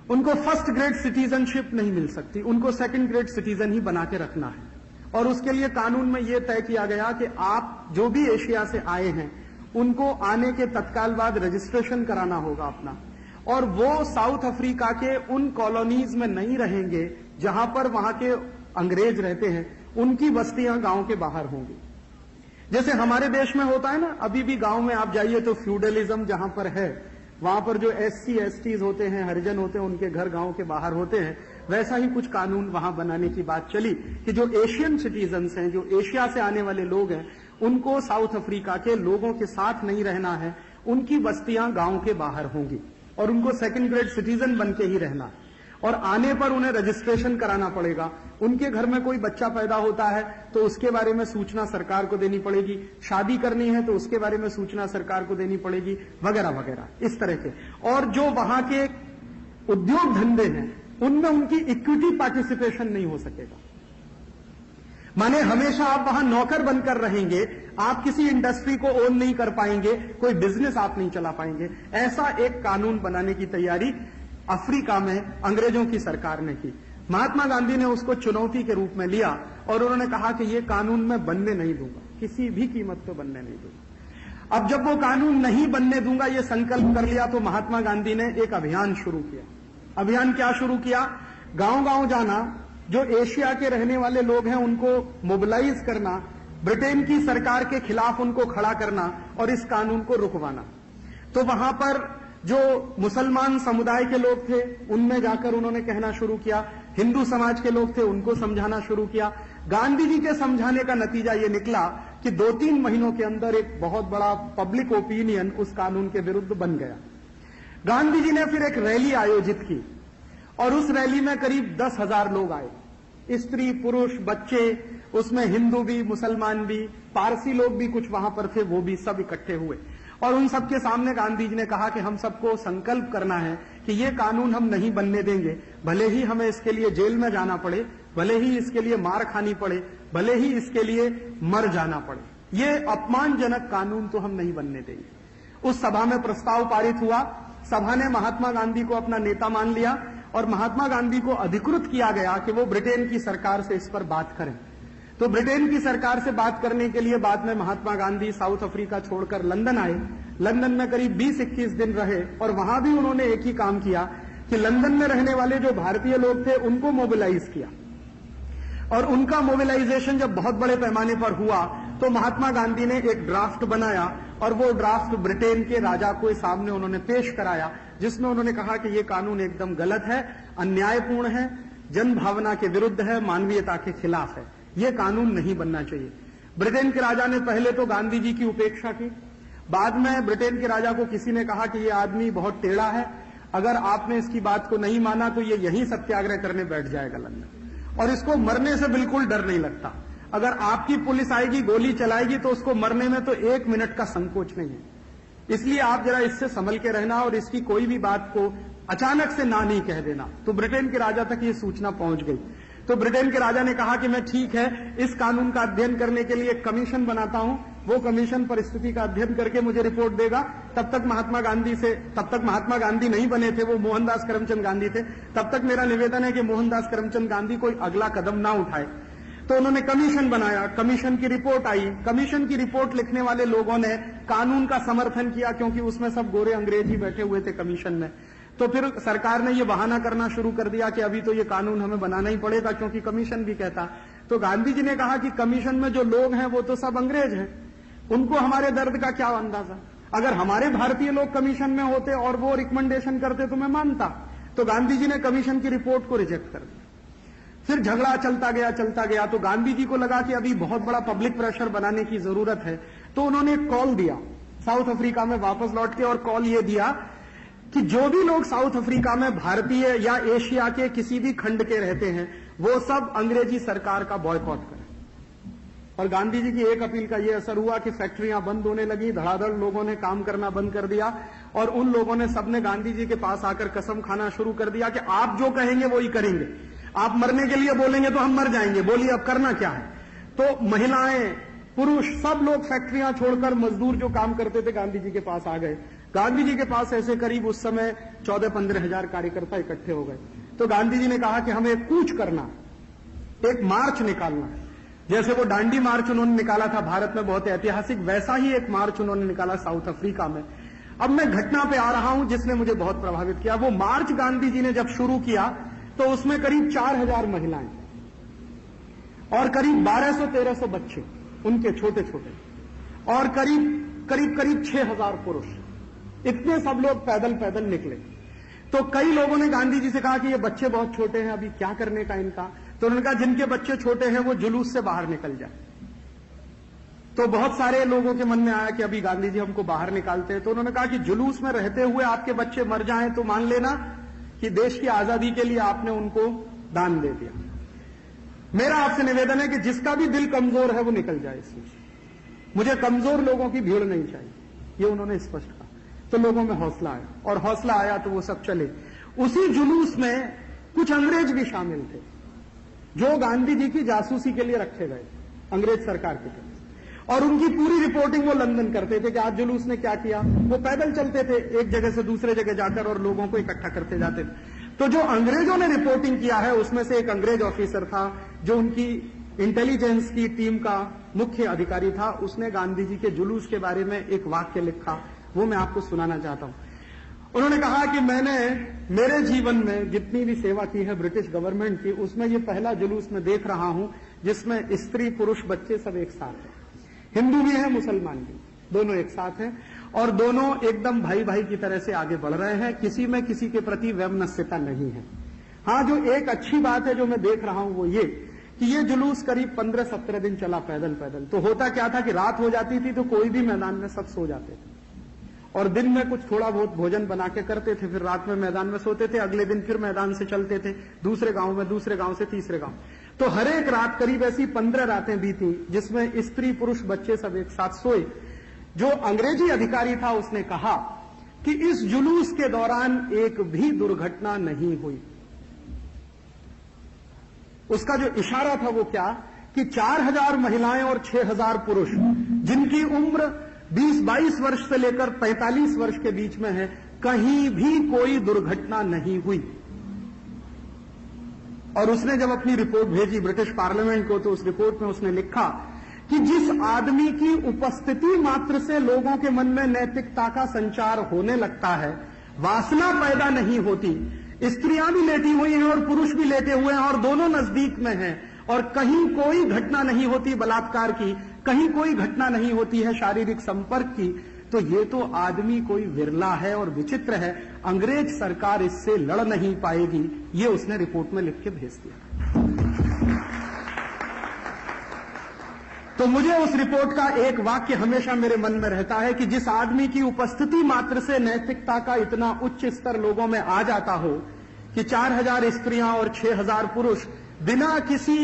उनको फर्स्ट ग्रेड सिटीजनशिप नहीं मिल सकती, उनको सेकंड ग्रेड सिटीजन ही बना के रखना है। और उसके लिए कानून में यह तय किया गया कि आप जो भी एशिया से आए हैं उनको आने के तत्काल बाद रजिस्ट्रेशन कराना होगा अपना, और वो साउथ अफ्रीका के उन कॉलोनीज में नहीं रहेंगे जहां पर वहां के अंग्रेज रहते हैं, उनकी बस्तियां गांव के बाहर होंगी। जैसे हमारे देश में होता है ना, अभी भी गांव में आप जाइए तो फ्यूडलिज्म जहां पर है, वहां पर जो एससी एसटीज होते हैं, हरिजन होते हैं, उनके घर गांव के बाहर होते हैं। वैसा ही कुछ कानून वहां बनाने की बात चली कि जो एशियन सिटीजन्स हैं, जो एशिया से आने वाले लोग हैं, उनको साउथ अफ्रीका के लोगों के साथ नहीं रहना है, उनकी बस्तियां गांव के बाहर होंगी और उनको सेकंड ग्रेड सिटीजन बन के ही रहना है। और आने पर उन्हें रजिस्ट्रेशन कराना पड़ेगा। उनके घर में कोई बच्चा पैदा होता है तो उसके बारे में सूचना सरकार को देनी पड़ेगी, शादी करनी है तो उसके बारे में सूचना सरकार को देनी पड़ेगी, वगैरह वगैरह इस तरह के। और जो वहां के उद्योग धंधे हैं उनमें उनकी इक्विटी पार्टिसिपेशन नहीं हो सकेगा। माने हमेशा आप वहां नौकर बनकर रहेंगे, आप किसी इंडस्ट्री को ओन नहीं कर पाएंगे, कोई बिजनेस आप नहीं चला पाएंगे। ऐसा एक कानून बनाने की तैयारी अफ्रीका में अंग्रेजों की सरकार ने की। महात्मा गांधी ने उसको चुनौती के रूप में लिया और उन्होंने कहा कि यह कानून मैं बनने नहीं दूंगा, किसी भी कीमत पर बनने नहीं दूंगा। अब जब वो कानून नहीं बनने दूंगा ये संकल्प कर लिया, तो महात्मा गांधी ने एक अभियान शुरू किया। अभियान क्या शुरू किया? गांव गांव जाना, जो एशिया के रहने वाले लोग हैं उनको मोबिलाइज करना, ब्रिटेन की सरकार के खिलाफ उनको खड़ा करना और इस कानून को रुकवाना। तो वहां पर जो मुसलमान समुदाय के लोग थे उनमें जाकर उन्होंने कहना शुरू किया, हिंदू समाज के लोग थे उनको समझाना शुरू किया। गांधी जी के समझाने का नतीजा ये निकला कि 2-3 महीनों के अंदर एक बहुत बड़ा पब्लिक ओपिनियन उस कानून के विरुद्ध बन गया। गांधी जी ने फिर एक रैली आयोजित की और उस रैली में करीब 10,000 लोग आए, स्त्री पुरुष बच्चे, उसमें हिंदू भी मुसलमान भी, पारसी लोग भी कुछ वहां पर थे, वो भी सब इकट्ठे हुए और उन सबके सामने गांधी जी ने कहा कि हम सबको संकल्प करना है कि ये कानून हम नहीं बनने देंगे, भले ही हमें इसके लिए जेल में जाना पड़े, भले ही इसके लिए मार खानी पड़े, भले ही इसके लिए मर जाना पड़े, ये अपमानजनक कानून तो हम नहीं बनने देंगे। उस सभा में प्रस्ताव पारित हुआ, सभा ने महात्मा गांधी को अपना नेता मान लिया और महात्मा गांधी को अधिकृत किया गया कि वो ब्रिटेन की सरकार से इस पर बात करें। तो ब्रिटेन की सरकार से बात करने के लिए बाद में महात्मा गांधी साउथ अफ्रीका छोड़कर लंदन आए। लंदन में करीब 20-21 दिन रहे और वहां भी उन्होंने एक ही काम किया कि लंदन में रहने वाले जो भारतीय लोग थे उनको मोबिलाइज किया और उनका मोबिलाइजेशन जब बहुत बड़े पैमाने पर हुआ तो महात्मा गांधी ने एक ड्राफ्ट बनाया और वो ड्राफ्ट ब्रिटेन के राजा को सामने उन्होंने पेश कराया, जिसमें उन्होंने कहा कि ये कानून एकदम गलत है, अन्यायपूर्ण है, जन भावना के विरुद्ध है, मानवीयता के खिलाफ है, ये कानून नहीं बनना चाहिए। ब्रिटेन के राजा ने पहले तो गांधी जी की उपेक्षा की, बाद में ब्रिटेन के राजा को किसी ने कहा कि ये आदमी बहुत टेढ़ा है, अगर आपने इसकी बात को नहीं माना तो ये यहीं सत्याग्रह करने बैठ जाएगा लंदन, और इसको मरने से बिल्कुल डर नहीं लगता, अगर आपकी पुलिस आएगी गोली चलाएगी तो उसको मरने में तो 1 मिनट का संकोच नहीं है, इसलिए आप जरा इससे संभल के रहना और इसकी कोई भी बात को अचानक से ना नहीं कह देना। तो ब्रिटेन के राजा तक ये सूचना पहुंच गई। तो ब्रिटेन के राजा ने कहा कि मैं ठीक है, इस कानून का अध्ययन करने के लिए एक कमीशन बनाता हूं, वो कमीशन परिस्थिति का अध्ययन करके मुझे रिपोर्ट देगा। तब तक महात्मा गांधी नहीं बने थे, वो मोहनदास करमचंद गांधी थे। तब तक मेरा निवेदन है कि मोहनदास करमचंद गांधी कोई अगला कदम ना उठाए। तो उन्होंने कमीशन बनाया, कमीशन की रिपोर्ट आई, कमीशन की रिपोर्ट लिखने वाले लोगों ने कानून का समर्थन किया क्योंकि उसमें सब गोरे अंग्रेज ही बैठे हुए थे कमीशन में। तो फिर सरकार ने ये बहाना करना शुरू कर दिया कि अभी तो ये कानून हमें बनाना ही पड़ेगा क्योंकि कमीशन भी कहता। तो गांधी जी ने कहा कि कमीशन में जो लोग हैं वो तो सब अंग्रेज हैं, उनको हमारे दर्द का क्या अंदाजा, अगर हमारे भारतीय लोग कमीशन में होते और वो रिकमेंडेशन करते तो मैं मानता। तो गांधी जी ने कमीशन की रिपोर्ट को रिजेक्ट कर दिया। फिर झगड़ा चलता गया तो गांधी जी को लगा कि अभी बहुत बड़ा पब्लिक प्रेशर बनाने की जरूरत है। तो उन्होंने एक कॉल दिया साउथ अफ्रीका में वापस लौट के, और कॉल ये दिया कि जो भी लोग साउथ अफ्रीका में भारतीय या एशिया के किसी भी खंड के रहते हैं वो सब अंग्रेजी सरकार का बॉयकॉट करें। और गांधी जी की एक अपील का यह असर हुआ कि फैक्ट्रियां बंद होने लगी, धड़ाधड़ लोगों ने काम करना बंद कर दिया और उन लोगों ने सबने गांधी जी के पास आकर कसम खाना शुरू कर दिया कि आप जो कहेंगे वो ही करेंगे, आप मरने के लिए बोलेंगे तो हम मर जाएंगे, बोलिए अब करना क्या है। तो महिलाएं पुरुष सब लोग फैक्ट्रियां छोड़कर मजदूर जो काम करते थे गांधी जी के पास आ गए। गांधी जी के पास ऐसे करीब उस समय 14-15 हजार कार्यकर्ता इकट्ठे हो गए। तो गांधी जी ने कहा कि हमें एक कूच करना, एक मार्च निकालना है, जैसे वो दांडी मार्च उन्होंने निकाला था भारत में बहुत ऐतिहासिक, वैसा ही एक मार्च उन्होंने निकाला साउथ अफ्रीका में। अब मैं घटना पे आ रहा हूं जिसने मुझे बहुत प्रभावित किया। वो मार्च गांधी जी ने जब शुरू किया तो उसमें करीब 4000 महिलाएं और करीब 1200-1300 बच्चे उनके छोटे छोटे और करीब 6000 पुरुष, इतने सब लोग पैदल निकले। तो कई लोगों ने गांधी जी से कहा कि ये बच्चे बहुत छोटे हैं, अभी क्या करने का इनका। तो उन्होंने कहा जिनके बच्चे छोटे हैं वो जुलूस से बाहर निकल जाए। तो बहुत सारे लोगों के मन में आया कि अभी गांधी जी हमको बाहर निकालते हैं। तो उन्होंने कहा कि जुलूस में रहते हुए आपके बच्चे मर जाएं तो मान लेना कि देश की आजादी के लिए आपने उनको दान दे दिया। मेरा आपसे निवेदन है कि जिसका भी दिल कमजोर है वो निकल जाए इसमें, मुझे कमजोर लोगों की भीड़ नहीं चाहिए, ये उन्होंने स्पष्ट कहा। तो लोगों में हौसला आया और हौसला आया तो वो सब चले। उसी जुलूस में कुछ अंग्रेज भी शामिल थे जो गांधी जी की जासूसी के लिए रखे गए अंग्रेज सरकार की तरफ, और उनकी पूरी रिपोर्टिंग वो लंदन करते थे कि आज जुलूस ने क्या किया। वो पैदल चलते थे एक जगह से दूसरे जगह जाकर और लोगों को इकट्ठा करते जाते थे। तो जो अंग्रेजों ने रिपोर्टिंग किया है उसमें से एक अंग्रेज ऑफिसर था जो उनकी इंटेलिजेंस की टीम का मुख्य अधिकारी था, उसने गांधी जी के जुलूस के बारे में एक वाक्य लिखा, वो मैं आपको सुनाना चाहता हूं। उन्होंने कहा कि मैंने मेरे जीवन में जितनी भी सेवा की है ब्रिटिश गवर्नमेंट की, उसमें ये पहला जुलूस मैं देख रहा हूं जिसमें स्त्री पुरुष बच्चे सब एक साथ हैं, हिंदू भी हैं मुसलमान भी, दोनों एक साथ हैं और दोनों एकदम भाई भाई की तरह से आगे बढ़ रहे हैं, किसी में किसी के प्रति वैमनस्यता नहीं है। हाँ, जो एक अच्छी बात है जो मैं देख रहा हूं वो ये कि ये जुलूस करीब 15-17 दिन चला पैदल। तो होता क्या था कि रात हो जाती थी तो कोई भी मैदान में सब सो जाते थे और दिन में कुछ थोड़ा बहुत भोजन बना के करते थे, फिर रात में मैदान में सोते थे, अगले दिन फिर मैदान से चलते थे, दूसरे गांव में, दूसरे गांव से तीसरे गांव। तो हर एक रात करीब ऐसी 15 रातें बीती जिसमें स्त्री पुरुष बच्चे सब एक साथ सोए। जो अंग्रेजी अधिकारी था उसने कहा कि इस जुलूस के दौरान एक भी दुर्घटना नहीं हुई। उसका जो इशारा था वो क्या कि 4000 महिलाएं और 6000 पुरुष जिनकी उम्र 20-22 वर्ष से लेकर 45 वर्ष के बीच में है, कहीं भी कोई दुर्घटना नहीं हुई। और उसने जब अपनी रिपोर्ट भेजी ब्रिटिश पार्लियामेंट को, तो उस रिपोर्ट में उसने लिखा कि जिस आदमी की उपस्थिति मात्र से लोगों के मन में नैतिकता का संचार होने लगता है, वासना पैदा नहीं होती। स्त्रियां भी लेटी हुई हैं और पुरुष भी लेटे हुए हैं और दोनों नजदीक में हैं, और कहीं कोई घटना नहीं होती बलात्कार की, कहीं कोई घटना नहीं होती है शारीरिक संपर्क की, तो ये तो आदमी कोई विरला है और विचित्र है। अंग्रेज सरकार इससे लड़ नहीं पाएगी, ये उसने रिपोर्ट में लिख के भेज दिया। तो मुझे उस रिपोर्ट का एक वाक्य हमेशा मेरे मन में रहता है कि जिस आदमी की उपस्थिति मात्र से नैतिकता का इतना उच्च स्तर लोगों में आ जाता हो कि 4000 स्त्रियां और 6000 पुरुष बिना किसी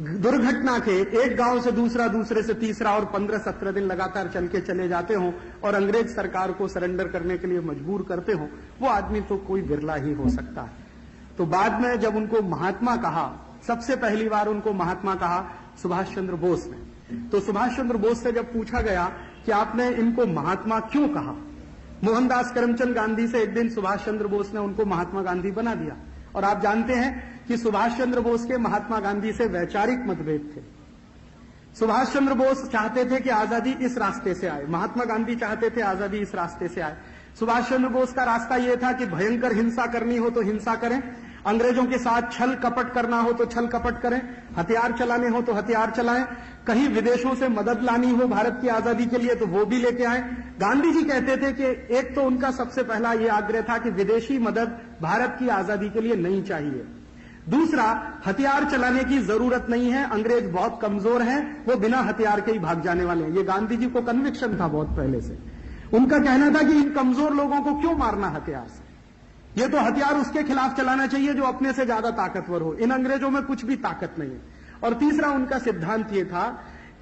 दुर्घटना के एक गांव से दूसरा, दूसरे से तीसरा और 15-17 दिन लगातार चल के चले जाते हों और अंग्रेज सरकार को सरेंडर करने के लिए मजबूर करते हों, वो आदमी तो कोई बिरला ही हो सकता है। तो बाद में जब उनको महात्मा कहा, सबसे पहली बार उनको महात्मा कहा सुभाष चंद्र बोस ने। तो सुभाष चंद्र बोस से जब पूछा गया कि आपने इनको महात्मा क्यों कहा, मोहनदास करमचंद गांधी से एक दिन सुभाष चंद्र बोस ने उनको महात्मा गांधी बना दिया। और आप जानते हैं कि सुभाष चंद्र बोस के महात्मा गांधी से वैचारिक मतभेद थे। सुभाष चंद्र बोस चाहते थे कि आजादी इस रास्ते से आए, महात्मा गांधी चाहते थे आजादी इस रास्ते से आए। सुभाष चंद्र बोस का रास्ता यह था कि भयंकर हिंसा करनी हो तो हिंसा करें, अंग्रेजों के साथ छल कपट करना हो तो छल कपट करें, हथियार चलाने हो तो हथियार चलाएं, कहीं विदेशों से मदद लानी हो भारत की आजादी के लिए तो वो भी लेके आए। गांधी जी कहते थे कि एक तो उनका सबसे पहला ये आग्रह था कि विदेशी मदद भारत की आजादी के लिए नहीं चाहिए। दूसरा, हथियार चलाने की जरूरत नहीं है, अंग्रेज बहुत कमजोर हैं, वो बिना हथियार के ही भाग जाने वाले हैं। ये गांधी जी को कन्विक्शन था बहुत पहले से। उनका कहना था कि इन कमजोर लोगों को क्यों मारना हथियार से, ये तो हथियार उसके खिलाफ चलाना चाहिए जो अपने से ज्यादा ताकतवर हो, इन अंग्रेजों में कुछ भी ताकत नहीं है। और तीसरा उनका सिद्धांत ये था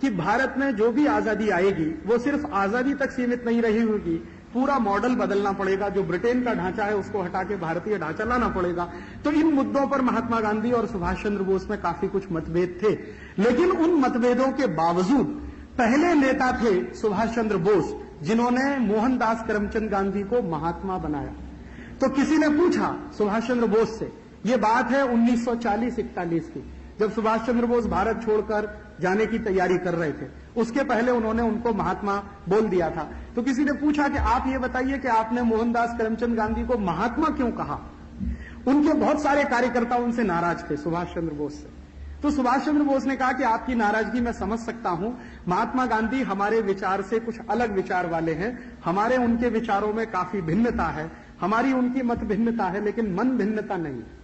कि भारत में जो भी आजादी आएगी वो सिर्फ आजादी तक सीमित नहीं रही होगी, पूरा मॉडल बदलना पड़ेगा, जो ब्रिटेन का ढांचा है उसको हटा के भारतीय ढांचा लाना पड़ेगा। तो इन मुद्दों पर महात्मा गांधी और सुभाष चंद्र बोस में काफी कुछ मतभेद थे, लेकिन उन मतभेदों के बावजूद पहले नेता थे सुभाष चंद्र बोस जिन्होंने मोहनदास करमचंद गांधी को महात्मा बनाया। तो किसी ने पूछा सुभाष चंद्र बोस से, ये बात है 1940-41 की, जब सुभाष चंद्र बोस भारत छोड़कर जाने की तैयारी कर रहे थे, उसके पहले उन्होंने उनको महात्मा बोल दिया था। तो किसी ने पूछा कि आप ये बताइए कि आपने मोहनदास करमचंद गांधी को महात्मा क्यों कहा। उनके बहुत सारे कार्यकर्ता उनसे नाराज थे, सुभाष चंद्र बोस से। तो सुभाष चंद्र बोस ने कहा कि आपकी नाराजगी मैं समझ सकता हूं, महात्मा गांधी हमारे विचार से कुछ अलग विचार वाले हैं, हमारे उनके विचारों में काफी भिन्नता है, हमारी उनकी मत भिन्नता है, लेकिन मन भिन्नता नहीं है।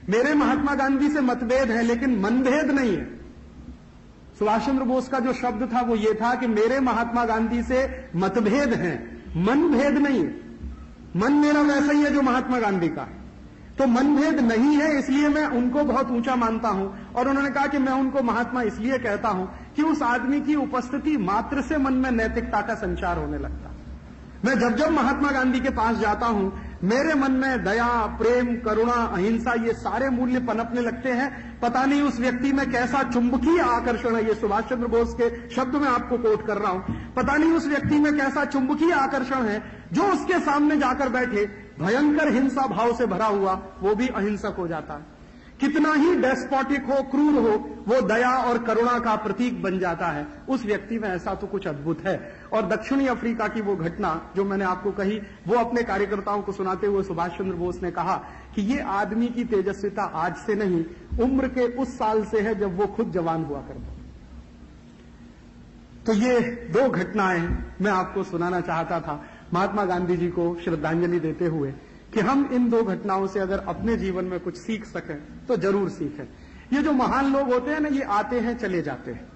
मेरे महात्मा गांधी से मतभेद है लेकिन मनभेद नहीं है। सुभाष चंद्र बोस का जो शब्द था वो ये था कि मेरे महात्मा गांधी से मतभेद है, मनभेद नहीं है। मन मेरा वैसा ही है जो महात्मा गांधी का है, तो मनभेद नहीं है, इसलिए मैं उनको बहुत ऊंचा मानता हूं। और उन्होंने कहा कि मैं उनको महात्मा इसलिए कहता हूं कि उस आदमी की उपस्थिति मात्र से मन में नैतिकता का संचार होने लगता। मैं जब जब महात्मा गांधी के पास जाता हूं, मेरे मन में दया, प्रेम, करुणा, अहिंसा, ये सारे मूल्य पनपने लगते हैं। पता नहीं उस व्यक्ति में कैसा चुंबकीय आकर्षण है, ये सुभाष चंद्र बोस के शब्द मैं आपको कोट कर रहा हूं, पता नहीं उस व्यक्ति में कैसा चुंबकीय आकर्षण है जो उसके सामने जाकर बैठे भयंकर हिंसा भाव से भरा हुआ वो भी अहिंसक हो जाता है। कितना ही डेस्पोटिक हो, क्रूर हो, वो दया और करुणा का प्रतीक बन जाता है। उस व्यक्ति में ऐसा तो कुछ अद्भुत है। और दक्षिणी अफ्रीका की वो घटना जो मैंने आपको कही, वो अपने कार्यकर्ताओं को सुनाते हुए सुभाष चंद्र बोस ने कहा कि ये आदमी की तेजस्विता आज से नहीं, उम्र के उस साल से है जब वो खुद जवान हुआ करता। तो ये दो घटनाएं मैं आपको सुनाना चाहता था महात्मा गांधी जी को श्रद्धांजलि देते हुए, कि हम इन दो घटनाओं से अगर अपने जीवन में कुछ सीख सकें तो जरूर सीखें। ये जो महान लोग होते हैं ना, ये आते हैं चले जाते हैं,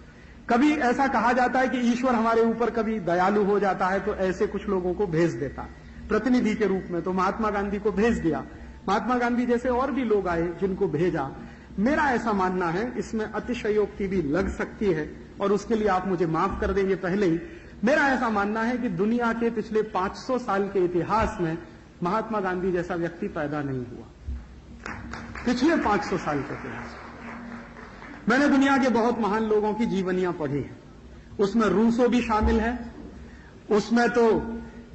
कभी ऐसा कहा जाता है कि ईश्वर हमारे ऊपर कभी दयालु हो जाता है तो ऐसे कुछ लोगों को भेज देता प्रतिनिधि के रूप में, तो महात्मा गांधी को भेज दिया। महात्मा गांधी जैसे और भी लोग आए जिनको भेजा। मेरा ऐसा मानना है, इसमें अतिशयोक्ति भी लग सकती है और उसके लिए आप मुझे माफ कर देंगे पहले ही। मेरा ऐसा मानना है कि दुनिया के पिछले 500 साल के इतिहास में महात्मा गांधी जैसा व्यक्ति पैदा नहीं हुआ। पिछले 500 साल के इतिहास मैंने दुनिया के बहुत महान लोगों की जीवनियां पढ़ी हैं, उसमें रूसो भी शामिल है। उसमें तो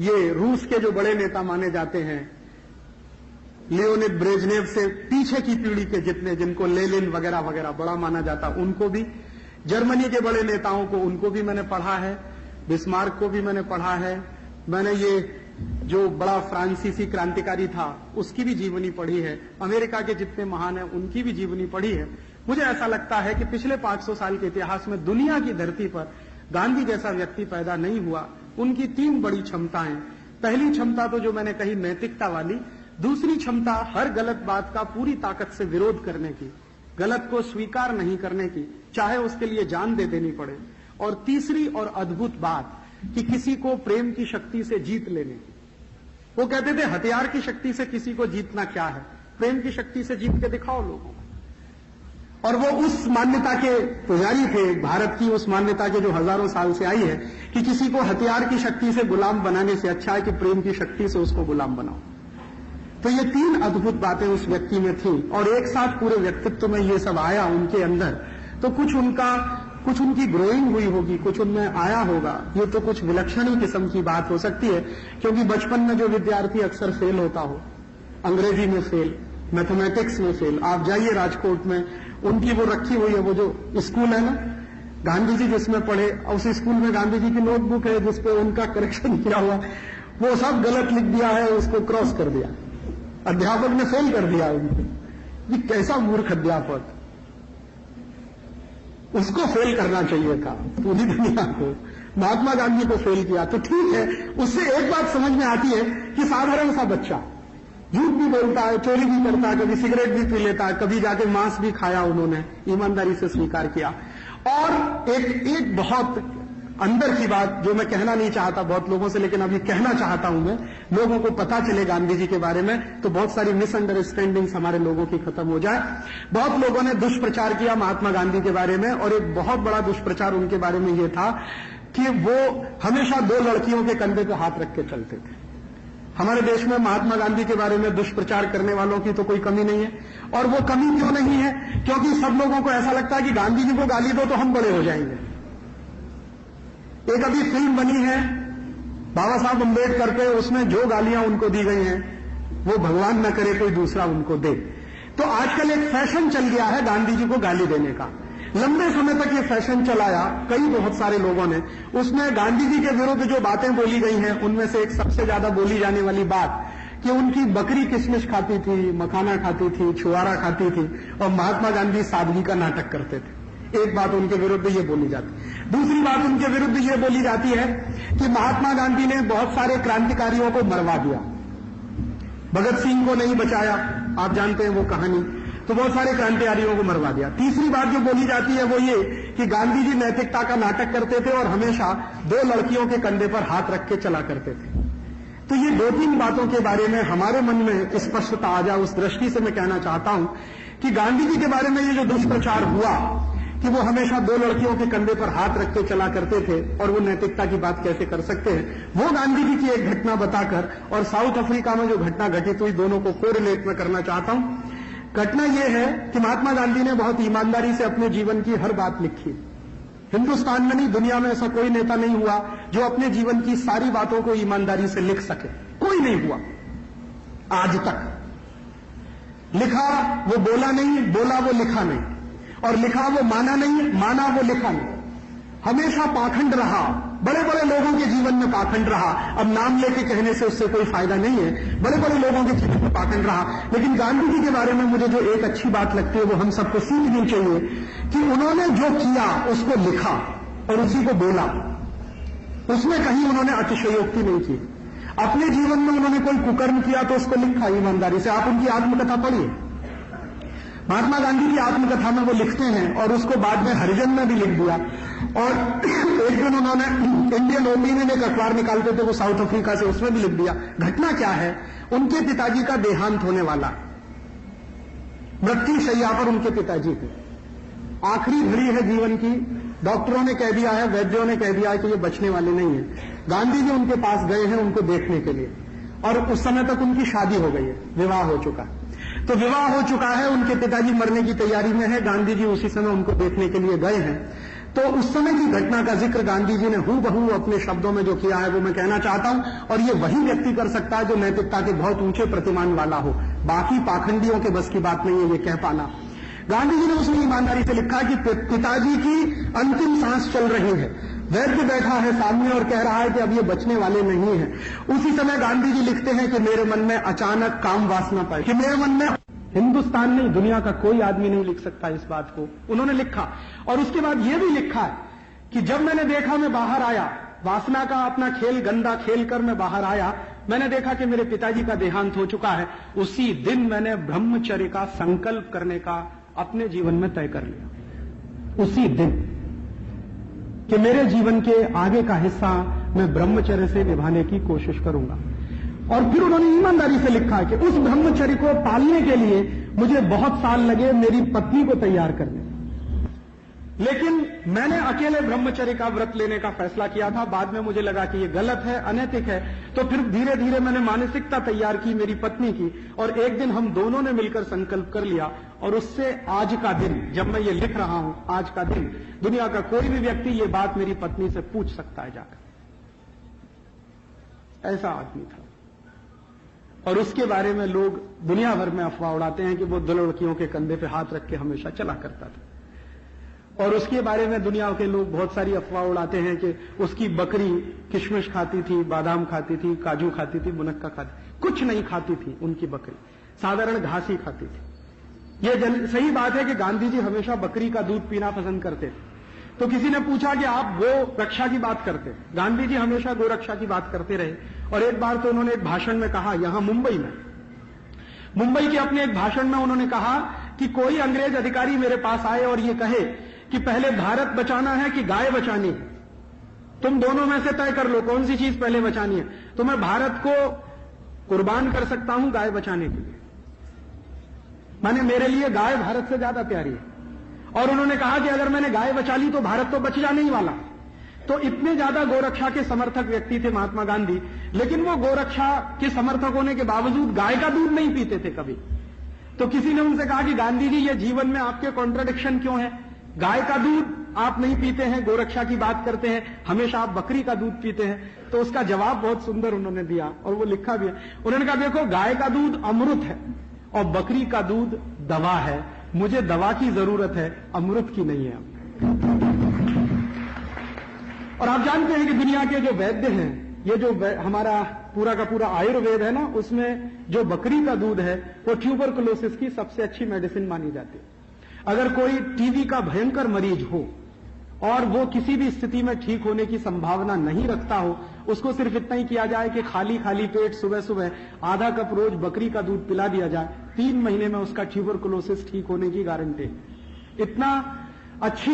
ये रूस के जो बड़े नेता माने जाते हैं, लियोनिद ब्रेजनेव से पीछे की पीढ़ी के जितने, जिनको लेनिन वगैरह वगैरह बड़ा माना जाता, उनको भी, जर्मनी के बड़े नेताओं को, उनको भी मैंने पढ़ा है, बिस्मार्क को भी मैंने पढ़ा है। मैंने ये जो बड़ा फ्रांसीसी क्रांतिकारी था उसकी भी जीवनी पढ़ी है। अमेरिका के जितने महान हैं उनकी भी जीवनी पढ़ी है। मुझे ऐसा लगता है कि पिछले 500 साल के इतिहास में दुनिया की धरती पर गांधी जैसा व्यक्ति पैदा नहीं हुआ। उनकी 3 बड़ी क्षमताएं। पहली क्षमता तो जो मैंने कही नैतिकता वाली, दूसरी क्षमता हर गलत बात का पूरी ताकत से विरोध करने की, गलत को स्वीकार नहीं करने की, चाहे उसके लिए जान दे देनी पड़े, और तीसरी और अद्भुत बात कि किसी को प्रेम की शक्ति से जीत लेने की। वो कहते थे हथियार की शक्ति से किसी को जीतना क्या है, प्रेम की शक्ति से जीत के दिखाओ लोगों को। और वो उस मान्यता के पुजारी थे, भारत की उस मान्यता के जो हजारों साल से आई है कि किसी को हथियार की शक्ति से गुलाम बनाने से अच्छा है कि प्रेम की शक्ति से उसको गुलाम बनाओ। तो ये 3 अद्भुत बातें उस व्यक्ति में थी और एक साथ पूरे व्यक्तित्व में ये सब आया उनके अंदर। तो कुछ उनकी ग्रोइंग हुई होगी, कुछ उनमें आया होगा। ये तो कुछ विलक्षण ही किस्म की बात हो सकती है, क्योंकि बचपन में जो विद्यार्थी अक्सर फेल होता हो, अंग्रेजी में फेल, मैथमेटिक्स में फेल, आप जाइए राजकोट में, उनकी वो रखी हुई है, वो जो स्कूल है ना, गांधी जी जिसमें पढ़े, उस स्कूल में गांधी जी की नोटबुक है जिसपे उनका करेक्शन किया हुआ, वो सब गलत लिख दिया है, उसको क्रॉस कर दिया, अध्यापक ने फेल कर दिया उनको। ये कैसा मूर्ख अध्यापक, उसको फेल करना चाहिए था पूरी दुनिया को, महात्मा गांधी को फेल किया। तो ठीक है, उससे एक बात समझ में आती है कि साधारण सा बच्चा झूठ भी बोलता है, चोरी भी करता है, कभी सिगरेट भी पी लेता है, कभी जाके मांस भी खाया, उन्होंने ईमानदारी से स्वीकार किया। और एक बहुत अंदर की बात जो मैं कहना नहीं चाहता बहुत लोगों से, लेकिन अभी कहना चाहता हूं मैं, लोगों को पता चले गांधी जी के बारे में, तो बहुत सारी मिसअंडरस्टैंडिंग्स हमारे लोगों की खत्म हो जाए। बहुत लोगों ने दुष्प्रचार किया महात्मा गांधी के बारे में, और एक बहुत बड़ा दुष्प्रचार उनके बारे में यह था कि वो हमेशा 2 लड़कियों के कंधे पे हाथ रख के चलते थे। हमारे देश में महात्मा गांधी के बारे में दुष्प्रचार करने वालों की तो कोई कमी नहीं है। और वो कमी क्यों नहीं है? क्योंकि सब लोगों को ऐसा लगता है कि गांधी जी को गाली दो तो हम बड़े हो जाएंगे। एक अभी फिल्म बनी है बाबा साहब अम्बेडकर पे, उसमें जो गालियां उनको दी गई हैं वो भगवान न करे कोई दूसरा उनको दे। तो आजकल एक फैशन चल गया है गांधी जी को गाली देने का। लंबे समय तक ये फैशन चलाया बहुत सारे लोगों ने। उसमें गांधी जी के विरुद्ध जो बातें बोली गई हैं उनमें से एक सबसे ज्यादा बोली जाने वाली बात कि उनकी बकरी किशमिश खाती थी, मखाना खाती थी, छुआरा खाती थी, और महात्मा गांधी सादगी का नाटक करते थे। एक बात उनके विरुद्ध ये बोली जाती। दूसरी बात उनके विरुद्ध ये बोली जाती है कि महात्मा गांधी ने बहुत सारे क्रांतिकारियों को मरवा दिया, भगत सिंह को नहीं बचाया, आप जानते हैं वो कहानी, तो बहुत सारे क्रांतिकारियों को मरवा दिया। तीसरी बात जो बोली जाती है वो ये कि गांधी जी नैतिकता का नाटक करते थे और हमेशा 2 लड़कियों के कंधे पर हाथ रख के चला करते थे। तो ये 2-3 बातों के बारे में हमारे मन में स्पष्टता आ जाए, उस दृष्टि से मैं कहना चाहता हूं कि गांधी जी के बारे में ये जो दुष्प्रचार हुआ कि वो हमेशा 2 लड़कियों के कंधे पर हाथ रख के चला करते थे और वो नैतिकता की बात कैसे कर सकते हैं, वो गांधी जी की एक घटना बताकर और साउथ अफ्रीका में जो घटना घटित हुई दोनों को कोरिलेट में करना चाहता हूं। घटना यह है कि महात्मा गांधी ने बहुत ईमानदारी से अपने जीवन की हर बात लिखी। हिंदुस्तान में नहीं, दुनिया में ऐसा कोई नेता नहीं हुआ जो अपने जीवन की सारी बातों को ईमानदारी से लिख सके, कोई नहीं हुआ आज तक। लिखा वो बोला नहीं, बोला वो लिखा नहीं, और लिखा वो माना नहीं, माना वो लिखा नहीं। हमेशा पाखंड रहा, बड़े बड़े लोगों के जीवन में पाखंड रहा। अब नाम लेके कहने से उससे कोई फायदा नहीं है, बड़े बड़े लोगों के जीवन में पाखंड रहा। लेकिन गांधी जी के बारे में मुझे जो एक अच्छी बात लगती है वो हम सबको सीखनी चाहिए कि उन्होंने जो किया उसको लिखा और उसी को बोला, उसमें कहीं उन्होंने अतिशयोक्ति नहीं की। अपने जीवन में उन्होंने कोई कुकर्म किया तो उसको लिखा ईमानदारी से। आप उनकी आत्मकथा पढ़िए, महात्मा गांधी की आत्मकथा में वो लिखते हैं और उसको बाद में हरिजन में भी लिख दिया। और एक दिन उन्होंने इंडियन ओपिनियन एक अखबार निकालते थे वो साउथ अफ्रीका से, उसमें भी लिख दिया। घटना क्या है, उनके पिताजी का देहांत होने वाला, मृत्यु शैया पर उनके पिताजी थे, आखिरी घड़ी है जीवन की, डॉक्टरों ने कह दिया है, वैद्यों ने कह दिया है कि ये बचने वाले नहीं है। गांधी जी उनके पास गए हैं उनको देखने के लिए, और उस समय तक उनकी शादी हो गई है, विवाह हो चुका है। तो विवाह हो चुका है, उनके पिताजी मरने की तैयारी में है, गांधी जी उसी समय उनको देखने के लिए गए हैं। तो उस समय की घटना का जिक्र गांधी जी ने हूबहू अपने शब्दों में जो किया है वो मैं कहना चाहता हूं, और ये वही व्यक्ति कर सकता है जो नैतिकता के बहुत ऊंचे प्रतिमान वाला हो, बाकी पाखंडियों के बस की बात नहीं है ये कह पाना। गांधी जी ने उसमें ईमानदारी से लिखा कि पिताजी की अंतिम सांस चल रही है, वैद्य बैठा है सामने और कह रहा है कि अब ये बचने वाले नहीं है। उसी समय गांधी जी लिखते हैं कि मेरे मन में अचानक काम वासना पाई, कि मेरे मन में, हिंदुस्तान नहीं दुनिया का कोई आदमी नहीं लिख सकता इस बात को, उन्होंने लिखा। और उसके बाद यह भी लिखा है कि जब मैंने देखा, मैं बाहर आया, वासना का अपना खेल गंदा खेल कर मैं बाहर आया, मैंने देखा कि मेरे पिताजी का देहांत हो चुका है, उसी दिन मैंने ब्रह्मचर्य का संकल्प करने का अपने जीवन में तय कर लिया। उसी दिन कि मेरे जीवन के आगे का हिस्सा मैं ब्रह्मचर्य से निभाने की कोशिश करूंगा। और फिर उन्होंने ईमानदारी से लिखा कि उस ब्रह्मचर्य को पालने के लिए मुझे बहुत साल लगे मेरी पत्नी को तैयार करने, लेकिन मैंने अकेले ब्रह्मचर्य का व्रत लेने का फैसला किया था। बाद में मुझे लगा कि ये गलत है, अनैतिक है, तो फिर धीरे धीरे मैंने मानसिकता तैयार की मेरी पत्नी की, और एक दिन हम दोनों ने मिलकर संकल्प कर लिया। और उससे आज का दिन, जब मैं ये लिख रहा हूं, आज का दिन दुनिया का कोई भी व्यक्ति ये बात मेरी पत्नी से पूछ सकता है जाकर, ऐसा आदमी था। और उसके बारे में लोग दुनिया भर में अफवाह उड़ाते हैं कि वो दो लड़कियों के कंधे पे हाथ रख के हमेशा चला करता था। और उसके बारे में दुनिया के लोग बहुत सारी अफवाह उड़ाते हैं कि उसकी बकरी किशमिश खाती थी, बादाम खाती थी, काजू खाती थी, मुनक्का खाती, कुछ नहीं खाती थी उनकी बकरी, साधारण घास ही खाती थी। यह सही बात है कि गांधी जी हमेशा बकरी का दूध पीना पसंद करते थे। तो किसी ने पूछा कि आप गो रक्षा की बात करते, गांधी जी हमेशा गो रक्षा की बात करते रहे। और एक बार तो उन्होंने एक भाषण में कहा, यहां मुंबई के अपने एक भाषण में उन्होंने कहा कि कोई अंग्रेज अधिकारी मेरे पास आए और ये कहे कि पहले भारत बचाना है कि गाय बचानी है, तुम दोनों में से तय कर लो कौन सी चीज पहले बचानी है। तो मैं भारत को कुर्बान कर सकता हूं गाय बचाने के लिए, माने मेरे लिए गाय भारत से ज्यादा प्यारी है। और उन्होंने कहा कि अगर मैंने गाय बचा ली तो भारत तो बच जाने ही वाला। तो इतने ज्यादा गोरक्षा के समर्थक व्यक्ति थे महात्मा गांधी, लेकिन वो गोरक्षा के समर्थक होने के बावजूद गाय का दूध नहीं पीते थे कभी। तो किसी ने उनसे कहा कि गांधी जी ये जीवन में आपके कॉन्ट्रडिक्शन क्यों है, गाय का दूध आप नहीं पीते हैं, गोरक्षा की बात करते हैं, हमेशा आप बकरी का दूध पीते हैं। तो उसका जवाब बहुत सुंदर उन्होंने दिया और वो लिखा भी है। उन्होंने कहा देखो गाय का दूध अमृत है और बकरी का दूध दवा है, मुझे दवा की जरूरत है, अमृत की नहीं है। और आप जानते हैं कि दुनिया के जो वैद्य हैं, ये जो हमारा पूरा का पूरा आयुर्वेद है ना, उसमें जो बकरी का दूध है वो ट्यूबरकुलोसिस की सबसे अच्छी मेडिसिन मानी जाती है। अगर कोई टीबी का भयंकर मरीज हो और वो किसी भी स्थिति में ठीक होने की संभावना नहीं रखता हो, उसको सिर्फ इतना ही किया जाए कि खाली खाली पेट सुबह सुबह आधा कप रोज बकरी का दूध पिला दिया जाए, 3 महीने में उसका ट्यूबरकुलोसिस ठीक होने की गारंटी। इतना अच्छी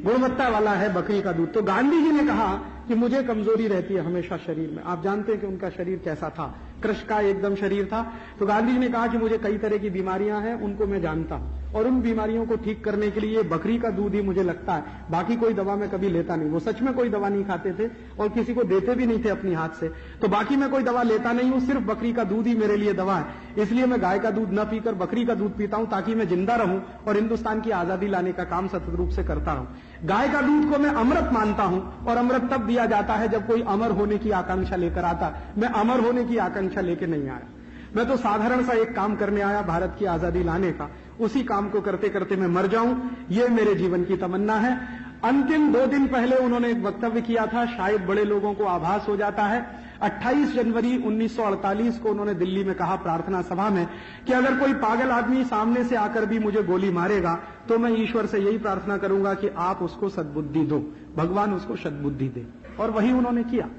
गुणवत्ता वाला है बकरी का दूध। तो गांधी जी ने कहा कि मुझे कमजोरी रहती है हमेशा शरीर में। आप जानते हैं कि उनका शरीर कैसा था, कृष्ण का एकदम शरीर था। तो गांधी जी ने कहा कि मुझे कई तरह की बीमारियां हैं, उनको मैं जानता हूं, और उन बीमारियों को ठीक करने के लिए बकरी का दूध ही मुझे लगता है, बाकी कोई दवा मैं कभी लेता नहीं। वो सच में कोई दवा नहीं खाते थे और किसी को देते भी नहीं थे अपनी हाथ से। तो बाकी मैं कोई दवा लेता नहीं हूं, सिर्फ बकरी का दूध ही मेरे लिए दवा है। इसलिए मैं गाय का दूध न पीकर बकरी का दूध पीता हूं, ताकि मैं जिंदा रहूं और हिंदुस्तान की आजादी लाने का काम सतत रूप से करता रहूं। गाय का दूध को मैं अमृत मानता हूं, और अमृत तब दिया जाता है जब कोई अमर होने की आकांक्षा लेकर आता। मैं अमर होने की आकांक्षा लेकर नहीं आया, मैं तो साधारण सा एक काम करने आया, भारत की आजादी लाने का। उसी काम को करते करते मैं मर जाऊं, ये मेरे जीवन की तमन्ना है। अंतिम 2 दिन पहले उन्होंने एक वक्तव्य किया था, शायद बड़े लोगों को आभास हो जाता है। 28 जनवरी 1948 को उन्होंने दिल्ली में कहा प्रार्थना सभा में कि अगर कोई पागल आदमी सामने से आकर भी मुझे गोली मारेगा तो मैं ईश्वर से यही प्रार्थना करूंगा कि आप उसको सद्बुद्धि दो, भगवान उसको सद्बुद्धि दे। और वही उन्होंने किया।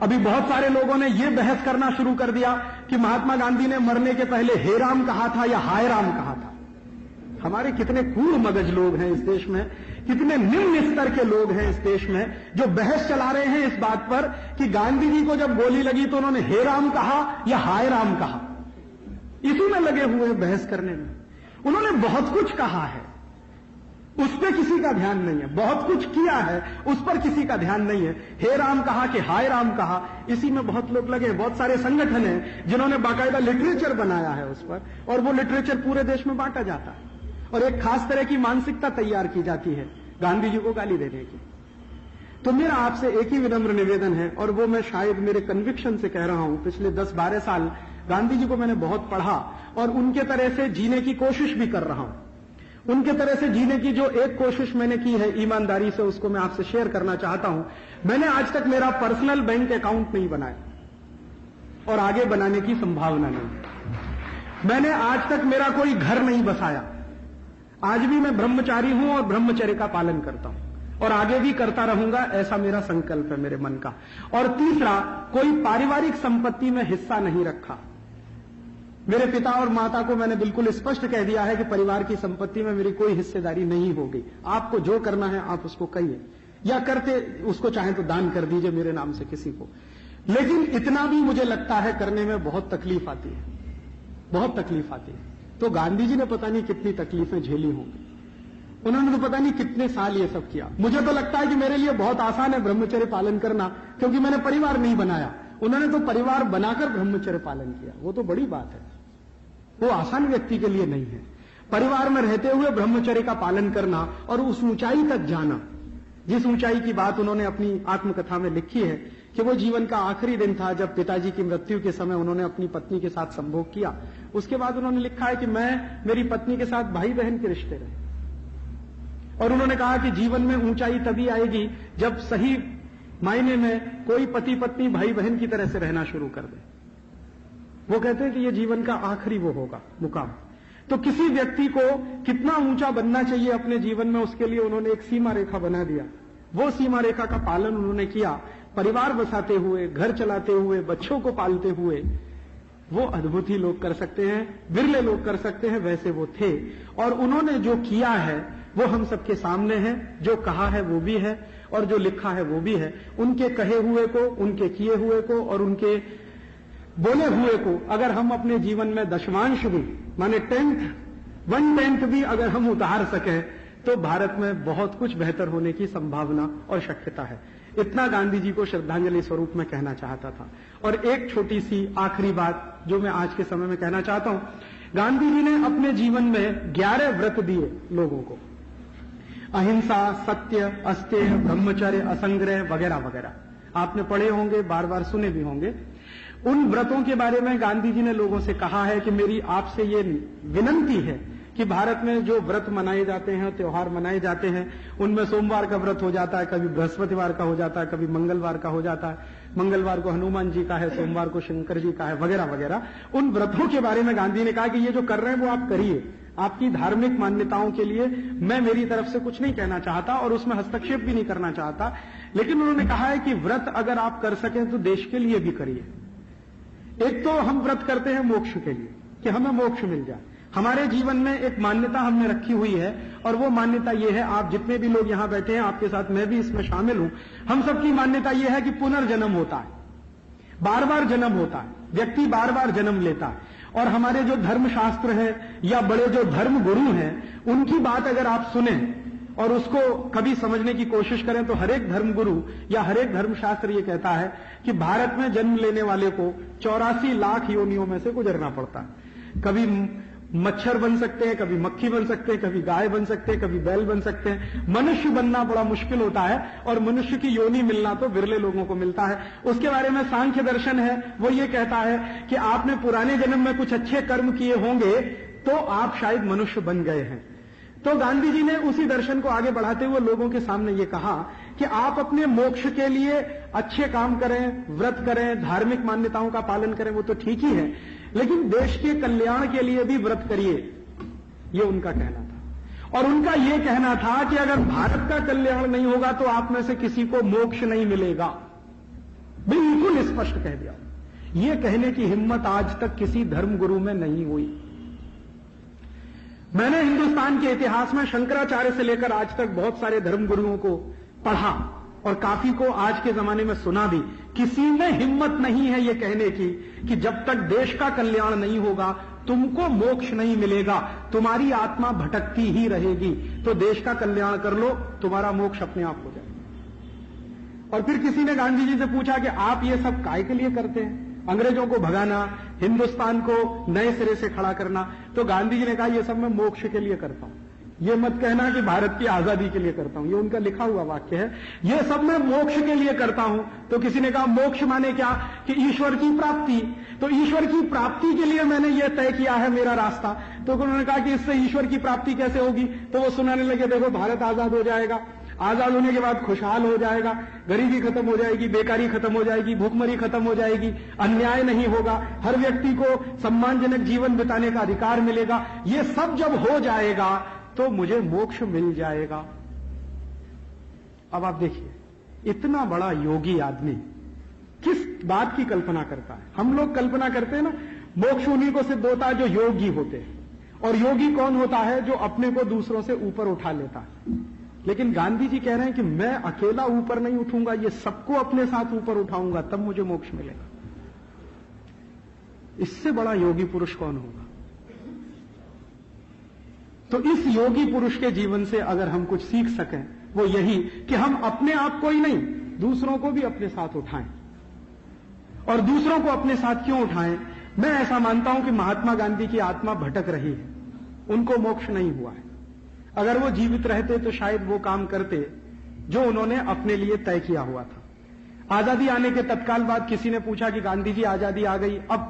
अभी बहुत सारे लोगों ने यह बहस करना शुरू कर दिया कि महात्मा गांधी ने मरने के पहले हे राम कहा था या हाय राम कहा था। हमारे कितने कूड़ मगज लोग हैं इस देश में, कितने निम्न स्तर के लोग हैं इस देश में जो बहस चला रहे हैं इस बात पर कि गांधी जी को जब गोली लगी तो उन्होंने हे राम कहा या हाय राम कहा। इसी में लगे हुए हैं बहस करने में। उन्होंने बहुत कुछ कहा है, उस पर किसी का ध्यान नहीं है। बहुत कुछ किया है, उस पर किसी का ध्यान नहीं है। हे राम कहा कि हाय राम कहा, इसी में बहुत लोग लगे। बहुत सारे संगठन हैं जिन्होंने बाकायदा लिटरेचर बनाया है उस पर, और वो लिटरेचर पूरे देश में बांटा जाता है और एक खास तरह की मानसिकता तैयार की जाती है गांधी जी को गाली देने की। तो मेरा आपसे एक ही विनम्र निवेदन है, और वो मैं शायद मेरे कन्विक्शन से कह रहा हूं। पिछले 10-12 साल गांधी जी को मैंने बहुत पढ़ा और उनके तरह से जीने की कोशिश भी कर रहा हूं। उनके तरह से जीने की जो एक कोशिश मैंने की है ईमानदारी से, उसको मैं आपसे शेयर करना चाहता हूं। मैंने आज तक मेरा पर्सनल बैंक अकाउंट नहीं बनाया और आगे बनाने की संभावना नहीं। मैंने आज तक मेरा कोई घर नहीं बसाया। आज भी मैं ब्रह्मचारी हूं और ब्रह्मचर्य का पालन करता हूं और आगे भी करता रहूंगा, ऐसा मेरा संकल्प है मेरे मन का। और तीसरा, कोई पारिवारिक संपत्ति में हिस्सा नहीं रखा। मेरे पिता और माता को मैंने बिल्कुल स्पष्ट कह दिया है कि परिवार की संपत्ति में मेरी कोई हिस्सेदारी नहीं होगी। आपको जो करना है आप उसको कहिए, या करते उसको चाहे तो दान कर दीजिए मेरे नाम से किसी को। लेकिन इतना भी मुझे लगता है करने में बहुत तकलीफ आती है, बहुत तकलीफ आती है। तो गांधी जी ने पता नहीं कितनी तकलीफें झेली होंगी, उन्होंने तो पता नहीं कितने साल ये सब किया। मुझे तो लगता है कि मेरे लिए बहुत आसान है ब्रह्मचर्य पालन करना, क्योंकि मैंने परिवार नहीं बनाया। उन्होंने तो परिवार बनाकर ब्रह्मचर्य पालन किया, वो तो बड़ी बात है। वो आसान व्यक्ति के लिए नहीं है। परिवार में रहते हुए ब्रह्मचर्य का पालन करना और उस ऊंचाई तक जाना, जिस ऊंचाई की बात उन्होंने अपनी आत्मकथा में लिखी है कि वो जीवन का आखिरी दिन था जब पिताजी की मृत्यु के समय उन्होंने अपनी पत्नी के साथ संभोग किया। उसके बाद उन्होंने लिखा है कि मैं मेरी पत्नी के साथ भाई बहन के रिश्ते रहे, और उन्होंने कहा कि जीवन में ऊंचाई तभी आएगी जब सही मायने में कोई पति पत्नी भाई बहन की तरह से रहना शुरू कर दे। वो कहते हैं कि ये जीवन का आखिरी वो होगा मुकाम। तो किसी व्यक्ति को कितना ऊंचा बनना चाहिए अपने जीवन में, उसके लिए उन्होंने एक सीमा रेखा बना दिया। वो सीमा रेखा का पालन उन्होंने किया, परिवार बसाते हुए, घर चलाते हुए, बच्चों को पालते हुए। वो अद्भुत ही लोग कर सकते हैं, विरले लोग कर सकते हैं, वैसे वो थे। और उन्होंने जो किया है वो हम सबके सामने है। जो कहा है वो भी है और जो लिखा है वो भी है। उनके कहे हुए को, उनके किए हुए को और उनके बोले हुए को अगर हम अपने जीवन में दशमांश भी, माने 1/10 भी अगर हम उतार सकें, तो भारत में बहुत कुछ बेहतर होने की संभावना और शक्यता है। इतना गांधी जी को श्रद्धांजलि स्वरूप में कहना चाहता था। और एक छोटी सी आखिरी बात जो मैं आज के समय में कहना चाहता हूं, गांधी जी ने अपने जीवन में 11 व्रत दिए लोगों को, अहिंसा, सत्य, अस्तेय, ब्रह्मचर्य, असंग्रह वगैरह वगैरह। आपने पढ़े होंगे, बार बार सुने भी होंगे। उन व्रतों के बारे में गांधी जी ने लोगों से कहा है कि मेरी आपसे ये विनंती है कि भारत में जो व्रत मनाए जाते हैं, त्योहार मनाए जाते हैं, उनमें सोमवार का व्रत हो जाता है, कभी बृहस्पतिवार का हो जाता है, कभी मंगलवार का हो जाता है। मंगलवार को हनुमान जी का है, सोमवार को शंकर जी का है, वगैरह वगैरह। उन व्रतों के बारे में गांधी ने कहा कि ये जो कर रहे हैं वो आप करिए, आपकी धार्मिक मान्यताओं के लिए मैं मेरी तरफ से कुछ नहीं कहना चाहता और उसमें हस्तक्षेप भी नहीं करना चाहता। लेकिन उन्होंने कहा है कि व्रत अगर आप कर सकें तो देश के लिए भी करिए। एक तो हम व्रत करते हैं मोक्ष के लिए, कि हमें मोक्ष मिल जाए। हमारे जीवन में एक मान्यता हमने रखी हुई है, और वो मान्यता ये है, आप जितने भी लोग यहां बैठे हैं, आपके साथ मैं भी इसमें शामिल हूं, हम सबकी मान्यता ये है कि पुनर्जन्म होता है, बार बार जन्म होता है, व्यक्ति बार बार जन्म लेता है। और हमारे जो धर्मशास्त्र है या बड़े जो धर्म गुरु हैं, उनकी बात अगर आप सुने और उसको कभी समझने की कोशिश करें, तो हरेक धर्मगुरु या हरेक धर्मशास्त्र ये कहता है कि भारत में जन्म लेने वाले को 84 लाख योनियों में से गुजरना पड़ता है। कभी मच्छर बन सकते हैं, कभी मक्खी बन सकते हैं, कभी गाय बन सकते हैं, कभी बैल बन सकते हैं। मनुष्य बनना बड़ा मुश्किल होता है, और मनुष्य की योनि मिलना तो विरले लोगों को मिलता है। उसके बारे में सांख्य दर्शन है, वो ये कहता है कि आपने पुराने जन्म में कुछ अच्छे कर्म किए होंगे तो आप शायद मनुष्य बन गए हैं। तो गांधी जी ने उसी दर्शन को आगे बढ़ाते हुए लोगों के सामने ये कहा कि आप अपने मोक्ष के लिए अच्छे काम करें, व्रत करें, धार्मिक मान्यताओं का पालन करें, वो तो ठीक ही है, लेकिन देश के कल्याण के लिए भी व्रत करिए, ये उनका कहना था। और उनका ये कहना था कि अगर भारत का कल्याण नहीं होगा तो आप में से किसी को मोक्ष नहीं मिलेगा। बिल्कुल स्पष्ट कह दिया। ये कहने की हिम्मत आज तक किसी धर्मगुरु में नहीं हुई। मैंने हिंदुस्तान के इतिहास में शंकराचार्य से लेकर आज तक बहुत सारे धर्मगुरुओं को पढ़ा और काफी को आज के जमाने में सुना भी। किसी में हिम्मत नहीं है ये कहने की कि जब तक देश का कल्याण नहीं होगा तुमको मोक्ष नहीं मिलेगा, तुम्हारी आत्मा भटकती ही रहेगी, तो देश का कल्याण कर लो, तुम्हारा मोक्ष अपने आप हो जाएगा। और फिर किसी ने गांधी जी से पूछा कि आप ये सब काय के लिए करते हैं, अंग्रेजों को भगाना, हिंदुस्तान को नए सिरे से खड़ा करना। तो गांधी जी ने कहा ये सब मैं मोक्ष के लिए करता हूं, ये मत कहना कि भारत की आजादी के लिए करता हूं, ये उनका लिखा हुआ वाक्य है, ये सब मैं मोक्ष के लिए करता हूं। तो किसी ने कहा मोक्ष माने क्या, कि ईश्वर की प्राप्ति, तो ईश्वर की प्राप्ति के लिए मैंने ये तय किया है मेरा रास्ता। तो उन्होंने कहा कि इससे ईश्वर की प्राप्ति कैसे होगी, तो वो सुनाने लगे देखो भारत आजाद हो जाएगा, आजाद होने के बाद खुशहाल हो जाएगा, गरीबी खत्म हो जाएगी, बेकारी खत्म हो जाएगी, भूखमरी खत्म हो जाएगी, अन्याय नहीं होगा, हर व्यक्ति को सम्मानजनक जीवन बिताने का अधिकार मिलेगा, ये सब जब हो जाएगा तो मुझे मोक्ष मिल जाएगा। अब आप देखिए इतना बड़ा योगी आदमी किस बात की कल्पना करता है। हम लोग कल्पना करते हैं ना, मोक्ष उन्हीं को सिद्ध होता है जो योगी होते हैं, और योगी कौन होता है, जो अपने को दूसरों से ऊपर उठा लेता है। लेकिन गांधी जी कह रहे हैं कि मैं अकेला ऊपर नहीं उठूंगा, ये सबको अपने साथ ऊपर उठाऊंगा, तब मुझे मोक्ष मिलेगा। इससे बड़ा योगी पुरुष कौन होगा। तो इस योगी पुरुष के जीवन से अगर हम कुछ सीख सकें वो यही कि हम अपने आप को ही नहीं दूसरों को भी अपने साथ उठाएं। और दूसरों को अपने साथ क्यों उठाएं, मैं ऐसा मानता हूं कि महात्मा गांधी की आत्मा भटक रही है, उनको मोक्ष नहीं हुआ है। अगर वो जीवित रहते तो शायद वो काम करते जो उन्होंने अपने लिए तय किया हुआ था। आजादी आने के तत्काल बाद किसी ने पूछा कि गांधी जी आजादी आ गई, अब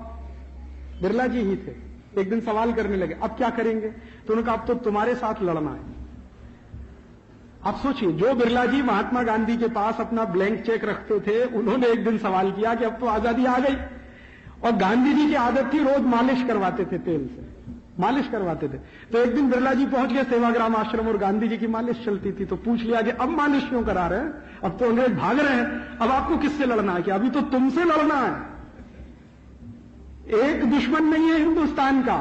बिरला जी ही थे, एक दिन सवाल करने लगे अब क्या करेंगे, तो उन्होंने कहा अब तो तुम्हारे साथ लड़ना है। आप सोचिए, जो बिरला जी महात्मा गांधी के पास अपना ब्लैंक चेक रखते थे, उन्होंने एक दिन सवाल किया कि अब तो आजादी आ गई, और गांधी जी की आदत थी रोज मालिश करवाते थे, तेल से मालिश करवाते थे। तो एक दिन बिरला जी पहुंच गए सेवाग्राम आश्रम और गांधी जी की मालिश चलती थी, तो पूछ लिया कि अब मालिश क्यों करा रहे हैं, अब तो अंग्रेज भाग रहे हैं, अब आपको किससे लड़ना है, कि अभी तो तुमसे लड़ना है। एक दुश्मन नहीं है हिंदुस्तान का,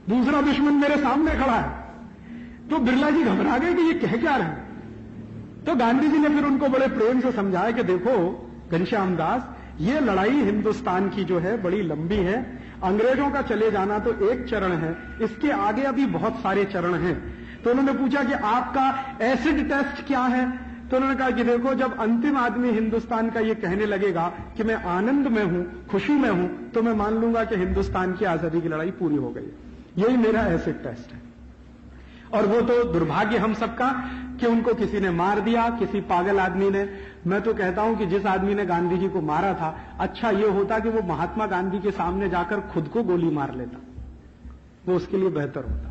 दूसरा दुश्मन मेरे सामने खड़ा है। तो बिरला जी घबरा गए कि ये कह क्या रहे हैं। तो गांधी जी ने फिर उनको बड़े प्रेम से समझाया कि देखो घनश्याम दास, ये लड़ाई हिंदुस्तान की जो है बड़ी लंबी है, अंग्रेजों का चले जाना तो एक चरण है, इसके आगे अभी बहुत सारे चरण हैं। तो उन्होंने पूछा कि आपका एसिड टेस्ट क्या है, तो उन्होंने कहा कि देखो जब अंतिम आदमी हिंदुस्तान का ये कहने लगेगा कि मैं आनंद में हूं, खुशी में हूं, तो मैं मान लूंगा कि हिंदुस्तान की आजादी की लड़ाई पूरी हो गई। यही मेरा एसिड टेस्ट है। और वो तो दुर्भाग्य हम सबका कि उनको किसी ने मार दिया, किसी पागल आदमी ने। मैं तो कहता हूं कि जिस आदमी ने गांधी जी को मारा था, अच्छा ये होता कि वो महात्मा गांधी के सामने जाकर खुद को गोली मार लेता, वो उसके लिए बेहतर होता।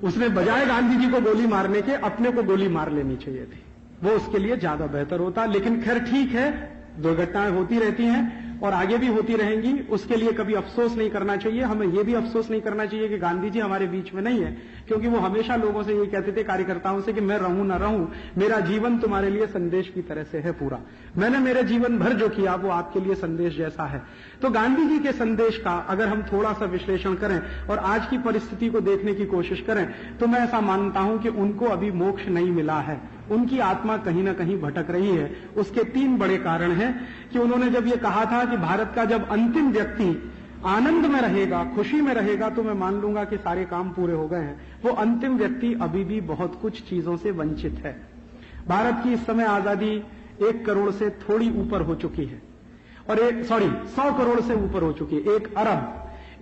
उसने बजाय गांधी जी को गोली मारने के अपने को गोली मार लेनी चाहिए थी, वो उसके लिए ज्यादा बेहतर होता। लेकिन खैर ठीक है, दुर्घटनाएं होती रहती हैं और आगे भी होती रहेंगी, उसके लिए कभी अफसोस नहीं करना चाहिए। हमें यह भी अफसोस नहीं करना चाहिए कि गांधी जी हमारे बीच में नहीं है, क्योंकि वो हमेशा लोगों से ये कहते थे, कार्यकर्ताओं से, कि मैं रहूं ना रहूं, मेरा जीवन तुम्हारे लिए संदेश की तरह से है पूरा। मैंने मेरे जीवन भर जो किया वो आपके लिए संदेश जैसा है। तो गांधी जी के संदेश का अगर हम थोड़ा सा विश्लेषण करें और आज की परिस्थिति को देखने की कोशिश करें, तो मैं ऐसा मानता हूं कि उनको अभी मोक्ष नहीं मिला है, उनकी आत्मा कहीं ना कहीं भटक रही है। उसके 3 बड़े कारण हैं कि उन्होंने जब ये कहा था कि भारत का जब अंतिम व्यक्ति आनंद में रहेगा, खुशी में रहेगा, तो मैं मान लूंगा कि सारे काम पूरे हो गए हैं। वो अंतिम व्यक्ति अभी भी बहुत कुछ चीजों से वंचित है। भारत की इस समय आजादी 1 करोड़ से थोड़ी ऊपर हो चुकी है, और 100 करोड़ से ऊपर हो चुकी है।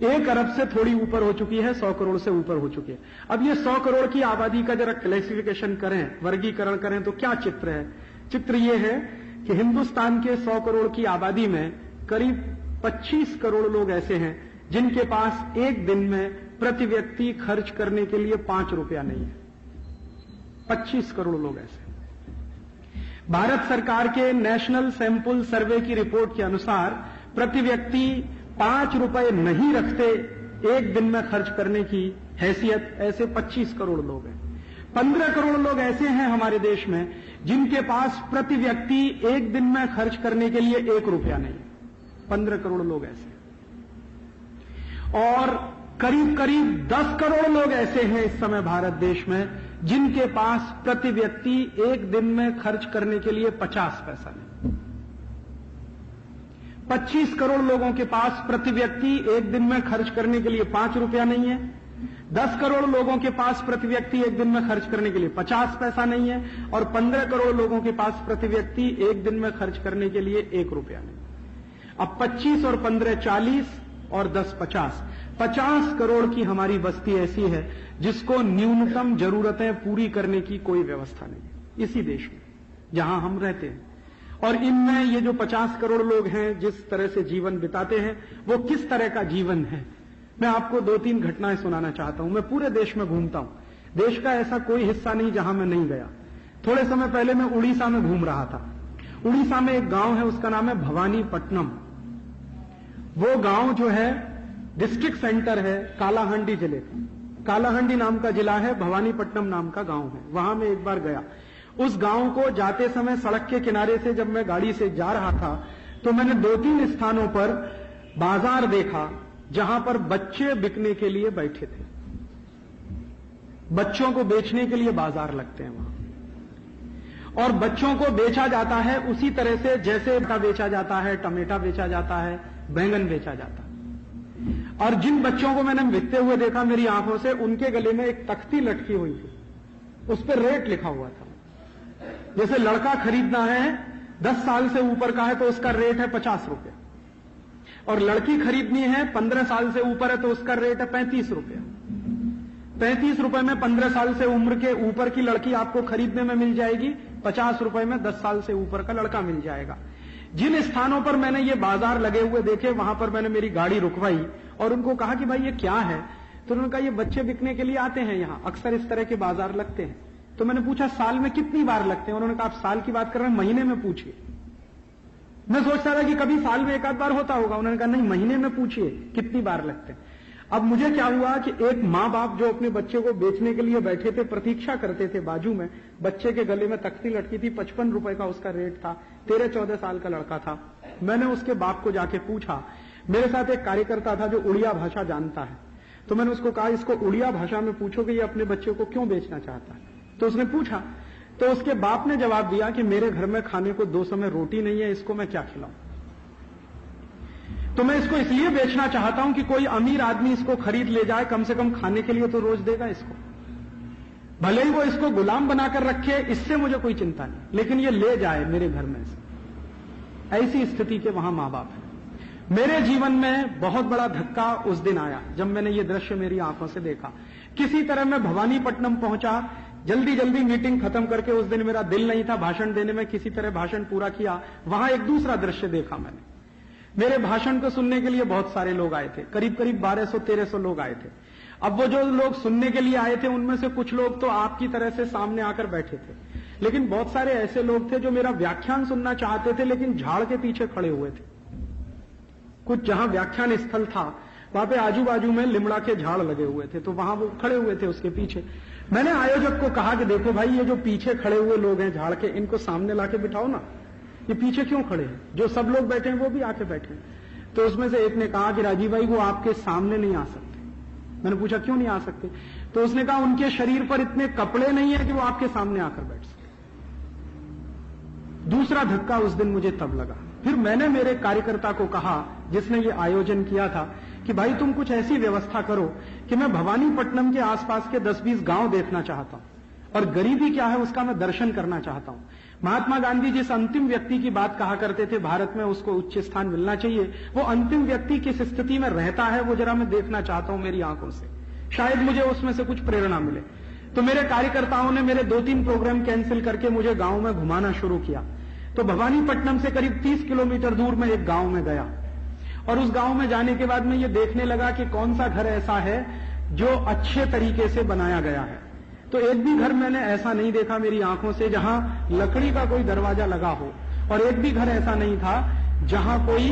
1 अरब से थोड़ी ऊपर हो चुकी है, 100 करोड़ से ऊपर हो चुकी है। अब ये 100 करोड़ की आबादी का जरा क्लासिफिकेशन करें, वर्गीकरण करें, तो क्या चित्र है? चित्र ये है कि हिंदुस्तान के 100 करोड़ की आबादी में करीब 25 करोड़ लोग ऐसे हैं जिनके पास एक दिन में प्रति व्यक्ति खर्च करने के लिए 5 रुपया नहीं है। 25 करोड़ लोग ऐसे। भारत सरकार के नेशनल सैंपल सर्वे की रिपोर्ट के अनुसार प्रति व्यक्ति 5 रुपए नहीं रखते एक दिन में खर्च करने की हैसियत, ऐसे 25 करोड़ लोग हैं। 15 करोड़ लोग ऐसे हैं हमारे देश में जिनके पास प्रति व्यक्ति एक दिन में खर्च करने के लिए 1 रुपया नहीं है। 15 करोड़ लोग ऐसे हैं। और करीब करीब 10 करोड़ लोग ऐसे हैं इस समय भारत देश में जिनके पास प्रति व्यक्ति एक दिन में खर्च करने के लिए 50 पैसा नहीं। 25 करोड़ लोगों के पास प्रति व्यक्ति एक दिन में खर्च करने के लिए 5 रुपया नहीं है। 10 करोड़ लोगों के पास प्रति व्यक्ति एक दिन में खर्च करने के लिए 50 पैसा नहीं है। और 15 करोड़ लोगों के पास प्रति व्यक्ति एक दिन में खर्च करने के लिए 1 रुपया नहीं। अब 25 और 15 40 और 10 50 50 करोड़ की हमारी बस्ती ऐसी है जिसको न्यूनतम जरूरतें पूरी करने की कोई व्यवस्था नहीं है इसी देश में जहां हम रहते हैं। और इनमें ये जो 50 करोड़ लोग हैं जिस तरह से जीवन बिताते हैं वो किस तरह का जीवन है, मैं आपको 2-3 घटनाएं सुनाना चाहता हूं। मैं पूरे देश में घूमता हूं, देश का ऐसा कोई हिस्सा नहीं जहां मैं नहीं गया। थोड़े समय पहले मैं उड़ीसा में घूम रहा था। उड़ीसा में एक गांव है, उसका नाम है भवानीपट्टनम। वो गांव जो है डिस्ट्रिक्ट सेंटर है कालाहांडी जिले का। कालाहांडी नाम का जिला है, भवानीपट्टनम नाम का गांव है। वहां मैं एक बार गया। उस गांव को जाते समय सड़क के किनारे से जब मैं गाड़ी से जा रहा था तो मैंने 2-3 स्थानों पर बाजार देखा जहां पर बच्चे बिकने के लिए बैठे थे। बच्चों को बेचने के लिए बाजार लगते हैं वहां, और बच्चों को बेचा जाता है उसी तरह से जैसे बेचा जाता है, टमाटर बेचा जाता है, बैंगन बेचा जाता है। और जिन बच्चों को मैंने बिकते हुए देखा मेरी आंखों से, उनके गले में एक तख्ती लटकी हुई थी, उस पर रेट लिखा हुआ था। जैसे लड़का खरीदना है 10 साल से ऊपर का है तो उसका रेट है 50 रुपया, और लड़की खरीदनी है 15 साल से ऊपर है तो उसका रेट है 35 रुपया। 35 रुपए में 15 साल से उम्र के ऊपर की लड़की आपको खरीदने में मिल जाएगी, 50 रुपए में 10 साल से ऊपर का लड़का मिल जाएगा। जिन स्थानों पर मैंने ये बाजार लगे हुए देखे वहां पर मैंने मेरी गाड़ी रुकवाई और उनको कहा कि भाई ये क्या है, तो उन्होंने कहा ये बच्चे बिकने के लिए आते हैं, यहां अक्सर इस तरह के बाजार लगते हैं। तो मैंने पूछा साल में कितनी बार लगते हैं? उन्होंने कहा आप साल की बात कर रहे हैं, महीने में पूछिए। मैं सोचता था कि कभी साल में एक आध बार होता होगा, उन्होंने कहा नहीं महीने में पूछिए कितनी बार लगते हैं। अब मुझे क्या हुआ कि एक मां बाप जो अपने बच्चे को बेचने के लिए बैठे थे, प्रतीक्षा करते थे, बाजू में बच्चे के गले में तख्ती लटकी थी, 55 रुपए का उसका रेट था, 13-14 साल का लड़का था। मैंने उसके बाप को जाके पूछा, मेरे साथ एक कार्यकर्ता था जो उड़िया भाषा जानता है, तो मैंने उसको कहा इसको उड़िया भाषा में पूछो कि ये अपने बच्चे को क्यों बेचना चाहता है। तो उसने पूछा, तो उसके बाप ने जवाब दिया कि मेरे घर में खाने को 2 समय रोटी नहीं है, इसको मैं क्या खिलाऊं। तो मैं इसको इसलिए बेचना चाहता हूं कि कोई अमीर आदमी इसको खरीद ले जाए, कम से कम खाने के लिए तो रोज देगा इसको, भले ही वो इसको गुलाम बनाकर रखे, इससे मुझे कोई चिंता नहीं, लेकिन ये ले जाए मेरे घर में से। ऐसी स्थिति के वहां मां बाप है। मेरे जीवन में बहुत बड़ा धक्का उस दिन आया जब मैंने ये दृश्य मेरी आंखों से देखा। किसी तरह मैं भवानीपट्टनम पहुंचा, जल्दी जल्दी मीटिंग खत्म करके, उस दिन मेरा दिल नहीं था भाषण देने में, किसी तरह भाषण पूरा किया। वहां एक दूसरा दृश्य देखा मैंने। मेरे भाषण को सुनने के लिए बहुत सारे लोग आए थे, करीब करीब 1200-1300 लोग आए थे। अब वो जो लोग सुनने के लिए आए थे उनमें से कुछ लोग तो आपकी तरह से सामने आकर बैठे थे, लेकिन बहुत सारे ऐसे लोग थे जो मेरा व्याख्यान सुनना चाहते थे लेकिन झाड़ के पीछे खड़े हुए थे। कुछ जहां व्याख्यान स्थल था वहां पे आजू बाजू में लिमड़ा के झाड़ लगे हुए थे, तो वहां वो खड़े हुए थे उसके पीछे। मैंने आयोजक को कहा कि देखो भाई ये जो पीछे खड़े हुए लोग हैं झाड़ के, इनको सामने लाके बिठाओ ना, ये पीछे क्यों खड़े हैं? जो सब लोग बैठे हैं वो भी आके बैठे। तो उसमें से एक ने कहा कि राजीव भाई वो आपके सामने नहीं आ सकते। मैंने पूछा क्यों नहीं आ सकते? तो उसने कहा उनके शरीर पर इतने कपड़े नहीं है कि वो आपके सामने आकर बैठ सके। दूसरा धक्का उस दिन मुझे तब लगा। फिर मैंने मेरे कार्यकर्ता को कहा जिसने ये आयोजन किया था कि भाई तुम कुछ ऐसी व्यवस्था करो कि मैं भवानीपट्टनम के आसपास के 10-20 गांव देखना चाहता हूं, और गरीबी क्या है उसका मैं दर्शन करना चाहता हूं। महात्मा गांधी जिस अंतिम व्यक्ति की बात कहा करते थे भारत में उसको उच्च स्थान मिलना चाहिए, वो अंतिम व्यक्ति किस स्थिति में रहता है वो जरा मैं देखना चाहता हूं मेरी आंखों से, शायद मुझे उसमें से कुछ प्रेरणा मिले। तो मेरे कार्यकर्ताओं ने मेरे 2-3 प्रोग्राम कैंसिल करके मुझे गांव में घुमाना शुरू किया। तो भवानीपट्टनम से करीब 30 किलोमीटर दूर में एक गांव में गया, और उस गांव में जाने के बाद मैं ये देखने लगा कि कौन सा घर ऐसा है जो अच्छे तरीके से बनाया गया है। तो एक भी घर मैंने ऐसा नहीं देखा मेरी आंखों से जहां लकड़ी का कोई दरवाजा लगा हो, और एक भी घर ऐसा नहीं था जहां कोई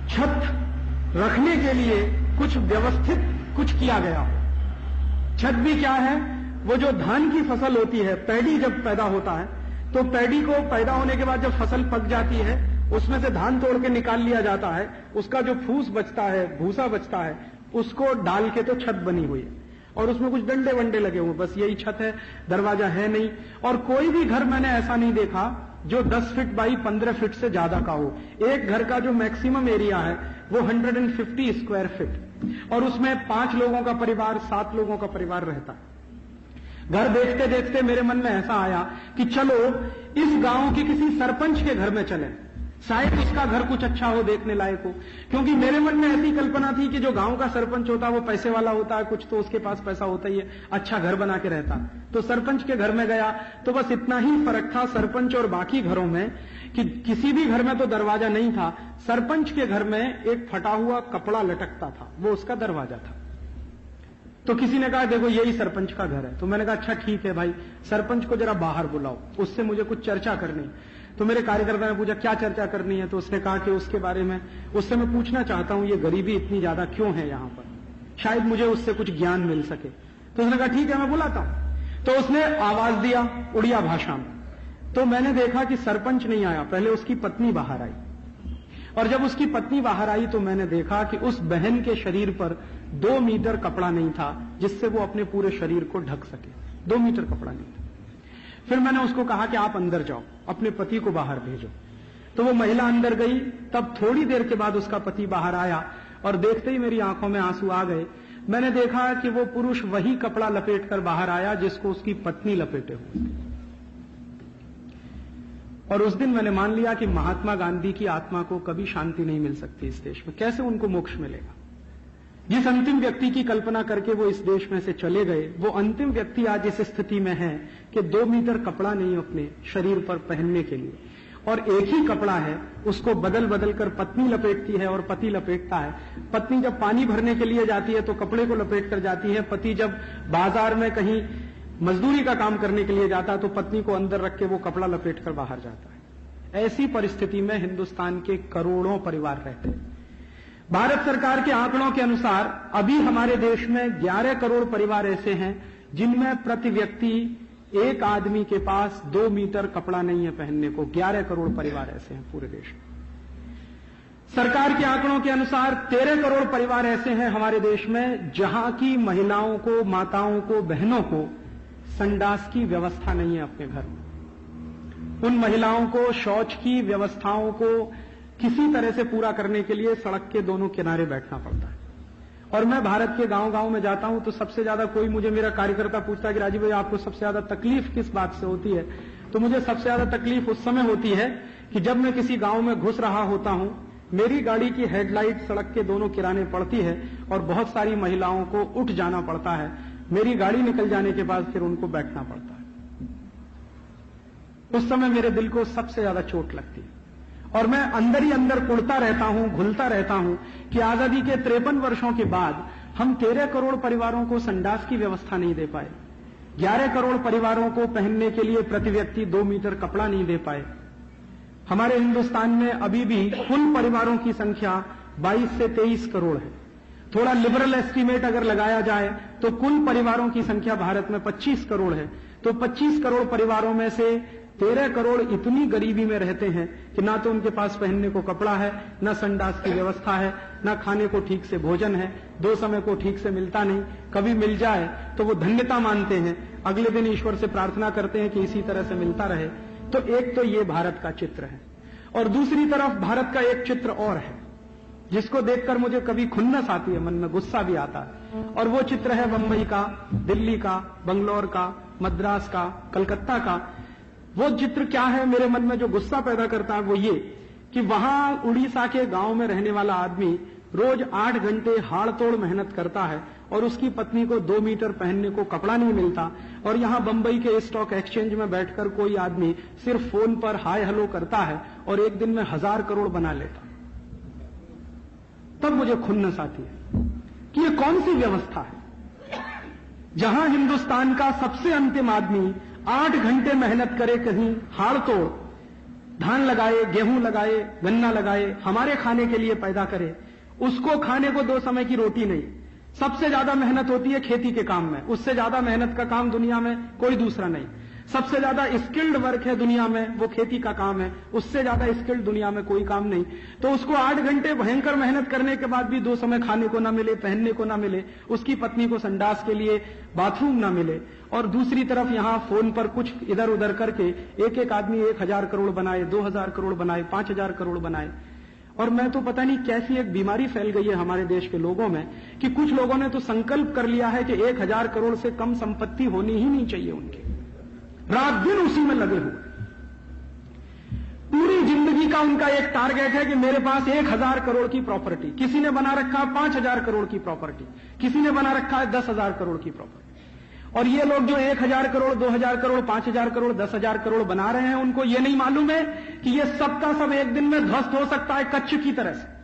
छत रखने के लिए कुछ व्यवस्थित कुछ किया गया हो। छत भी क्या है, वो जो धान की फसल होती है, पैडी जब पैदा होता है तो पैडी को पैदा होने के बाद जब फसल पक जाती है उसमें से धान तोड़ के निकाल लिया जाता है, उसका जो फूस बचता है, भूसा बचता है, उसको डाल के तो छत बनी हुई है और उसमें कुछ डंडे वंडे लगे हुए, बस यही छत है, दरवाजा है नहीं। और कोई भी घर मैंने ऐसा नहीं देखा जो 10 फीट बाई 15 फीट से ज्यादा का हो। एक घर का जो मैक्सिमम एरिया है वो 150 स्क्वायर फीट, और उसमें 5 लोगों का परिवार, 7 लोगों का परिवार रहता है। घर देखते देखते मेरे मन में ऐसा आया कि चलो इस गांव के किसी सरपंच के घर में चलें, शायद उसका घर कुछ अच्छा हो, देखने लायक हो। क्योंकि मेरे मन में ऐसी कल्पना थी कि जो गांव का सरपंच होता है वो पैसे वाला होता है, कुछ तो उसके पास पैसा होता ही है, अच्छा घर बना के रहता। तो सरपंच के घर में गया तो बस इतना ही फर्क था सरपंच और बाकी घरों में कि किसी भी घर में तो दरवाजा नहीं था, सरपंच के घर में एक फटा हुआ कपड़ा लटकता था, वो उसका दरवाजा था। तो किसी ने कहा देखो यही सरपंच का घर है। तो मैंने कहा अच्छा ठीक है भाई, सरपंच को जरा बाहर बुलाओ, उससे मुझे कुछ चर्चा करनी। तो मेरे कार्यकर्ता ने पूछा क्या चर्चा करनी है? तो उसने कहा कि उसके बारे में, उससे मैं पूछना चाहता हूं ये गरीबी इतनी ज्यादा क्यों है यहां पर, शायद मुझे उससे कुछ ज्ञान मिल सके। तो उसने कहा ठीक है मैं बुलाता हूं। तो उसने आवाज दिया उड़िया भाषा में। तो मैंने देखा कि सरपंच नहीं आया, पहले उसकी पत्नी बाहर आई, और जब उसकी पत्नी बाहर आई तो मैंने देखा कि उस बहन के शरीर पर 2 मीटर कपड़ा नहीं था जिससे वो अपने पूरे शरीर को ढक सके। 2 मीटर कपड़ा नहीं था। फिर मैंने उसको कहा कि आप अंदर जाओ, अपने पति को बाहर भेजो। तो वो महिला अंदर गई। तब थोड़ी देर के बाद उसका पति बाहर आया और देखते ही मेरी आंखों में आंसू आ गए। मैंने देखा कि वो पुरुष वही कपड़ा लपेट कर बाहर आया जिसको उसकी पत्नी लपेटे हुए। और उस दिन मैंने मान लिया कि महात्मा गांधी की आत्मा को कभी शांति नहीं मिल सकती इस देश में। कैसे उनको मोक्ष मिलेगा? जिस अंतिम व्यक्ति की कल्पना करके वो इस देश में से चले गए, वो अंतिम व्यक्ति आज इस स्थिति में है कि 2 मीटर कपड़ा नहीं अपने शरीर पर पहनने के लिए, और एक ही कपड़ा है, उसको बदल बदल कर पत्नी लपेटती है और पति लपेटता है। पत्नी जब पानी भरने के लिए जाती है तो कपड़े को लपेट कर जाती है, पति जब बाजार में कहीं मजदूरी का काम करने के लिए जाता है तो पत्नी को अंदर रख के वो कपड़ा लपेट कर बाहर जाता है। ऐसी परिस्थिति में हिंदुस्तान के करोड़ों परिवार रहते हैं। भारत सरकार के आंकड़ों के अनुसार अभी हमारे देश में 11 करोड़ परिवार ऐसे हैं जिनमें प्रति व्यक्ति एक आदमी के पास 2 मीटर कपड़ा नहीं है पहनने को। 11 करोड़ परिवार ऐसे हैं पूरे देश में। सरकार के आंकड़ों के अनुसार 13 करोड़ परिवार ऐसे हैं हमारे देश में जहां की महिलाओं को, माताओं को, बहनों को संडास की व्यवस्था नहीं है अपने घर में। उन महिलाओं को शौच की व्यवस्थाओं को किसी तरह से पूरा करने के लिए सड़क के दोनों किनारे बैठना पड़ता है। और मैं भारत के गांव-गांव में जाता हूं तो सबसे ज्यादा कोई मुझे, मेरा कार्यकर्ता पूछता है कि राजीव भाई आपको सबसे ज्यादा तकलीफ किस बात से होती है? तो मुझे सबसे ज्यादा तकलीफ उस समय होती है कि जब मैं किसी गांव में घुस रहा होता हूं, मेरी गाड़ी की हेडलाइट सड़क के दोनों किनारे पड़ती है और बहुत सारी महिलाओं को उठ जाना पड़ता है। मेरी गाड़ी निकल जाने के बाद फिर उनको बैठना पड़ता है। उस समय मेरे दिल को सबसे ज्यादा चोट लगती है और मैं अंदर ही अंदर कुड़ता रहता हूं, घुलता रहता हूं कि आजादी के 53 वर्षों के बाद हम 13 करोड़ परिवारों को संडास की व्यवस्था नहीं दे पाए, 11 करोड़ परिवारों को पहनने के लिए प्रति व्यक्ति 2 मीटर कपड़ा नहीं दे पाए। हमारे हिंदुस्तान में अभी भी कुल परिवारों की संख्या 22 से 23 करोड़ है। थोड़ा लिबरल एस्टीमेट अगर लगाया जाए तो कुल परिवारों की संख्या भारत में 25 करोड़ है। तो 25 करोड़ परिवारों में से 13 करोड़ इतनी गरीबी में रहते हैं कि ना तो उनके पास पहनने को कपड़ा है, ना संडास की व्यवस्था है, ना खाने को ठीक से भोजन है, 2 समय को ठीक से मिलता नहीं। कभी मिल जाए तो वो धन्यता मानते हैं, अगले दिन ईश्वर से प्रार्थना करते हैं कि इसी तरह से मिलता रहे। तो एक तो ये भारत का चित्र है, और दूसरी तरफ भारत का एक चित्र और है जिसको देखकर मुझे कभी खुन्नस आती है, मन में गुस्सा भी आता है, और वो चित्र है बंबई का, दिल्ली का, बंगलौर का, मद्रास का, कलकत्ता का। वो चित्र क्या है मेरे मन में जो गुस्सा पैदा करता है वो ये कि वहां उड़ीसा के गांव में रहने वाला आदमी रोज 8 घंटे हाड़ तोड़ मेहनत करता है और उसकी पत्नी को 2 मीटर पहनने को कपड़ा नहीं मिलता, और यहां बंबई के स्टॉक एक्सचेंज में बैठकर कोई आदमी सिर्फ फोन पर हाय हेलो करता है और एक दिन में 1000 करोड़ बना लेता। तब मुझे खुन्नस आती है कि ये कौन सी व्यवस्था है जहां हिंदुस्तान का सबसे अंतिम आदमी 8 घंटे मेहनत करे, कहीं हाड़ तोड़ धान लगाए, गेहूं लगाए, गन्ना लगाए, हमारे खाने के लिए पैदा करे, उसको खाने को 2 समय की रोटी नहीं। सबसे ज्यादा मेहनत होती है खेती के काम में, उससे ज्यादा मेहनत का काम दुनिया में कोई दूसरा नहीं। सबसे ज्यादा स्किल्ड वर्क है दुनिया में, वो खेती का काम है, उससे ज्यादा स्किल्ड दुनिया में कोई काम नहीं। तो उसको 8 घंटे भयंकर मेहनत करने के बाद भी 2 समय खाने को ना मिले, पहनने को ना मिले, उसकी पत्नी को संडास के लिए बाथरूम ना मिले, और दूसरी तरफ यहां फोन पर कुछ इधर उधर करके एक एक आदमी 1000 करोड़ बनाए, 2000 करोड़ बनाए, 5000 करोड़ बनाए। और मैं तो पता नहीं कैसी एक बीमारी फैल गई है हमारे देश के लोगों में कि कुछ लोगों ने तो संकल्प कर लिया है कि 1000 करोड़ से कम संपत्ति होनी ही नहीं चाहिए उनकी, रात दिन उसी में लगे हुए। पूरी जिंदगी का उनका एक टारगेट है कि मेरे पास 1000 करोड़ की प्रॉपर्टी, किसी ने बना रखा है 5000 करोड़ की प्रॉपर्टी, किसी ने बना रखा है 10,000 करोड़ की प्रॉपर्टी। और ये लोग जो 1000 करोड़, 2000 करोड़, 5000 करोड़, 10,000 करोड़ बना रहे हैं, उनको ये नहीं मालूम है कि ये सबका सब एक दिन में ध्वस्त हो सकता है कच्छ की तरह से।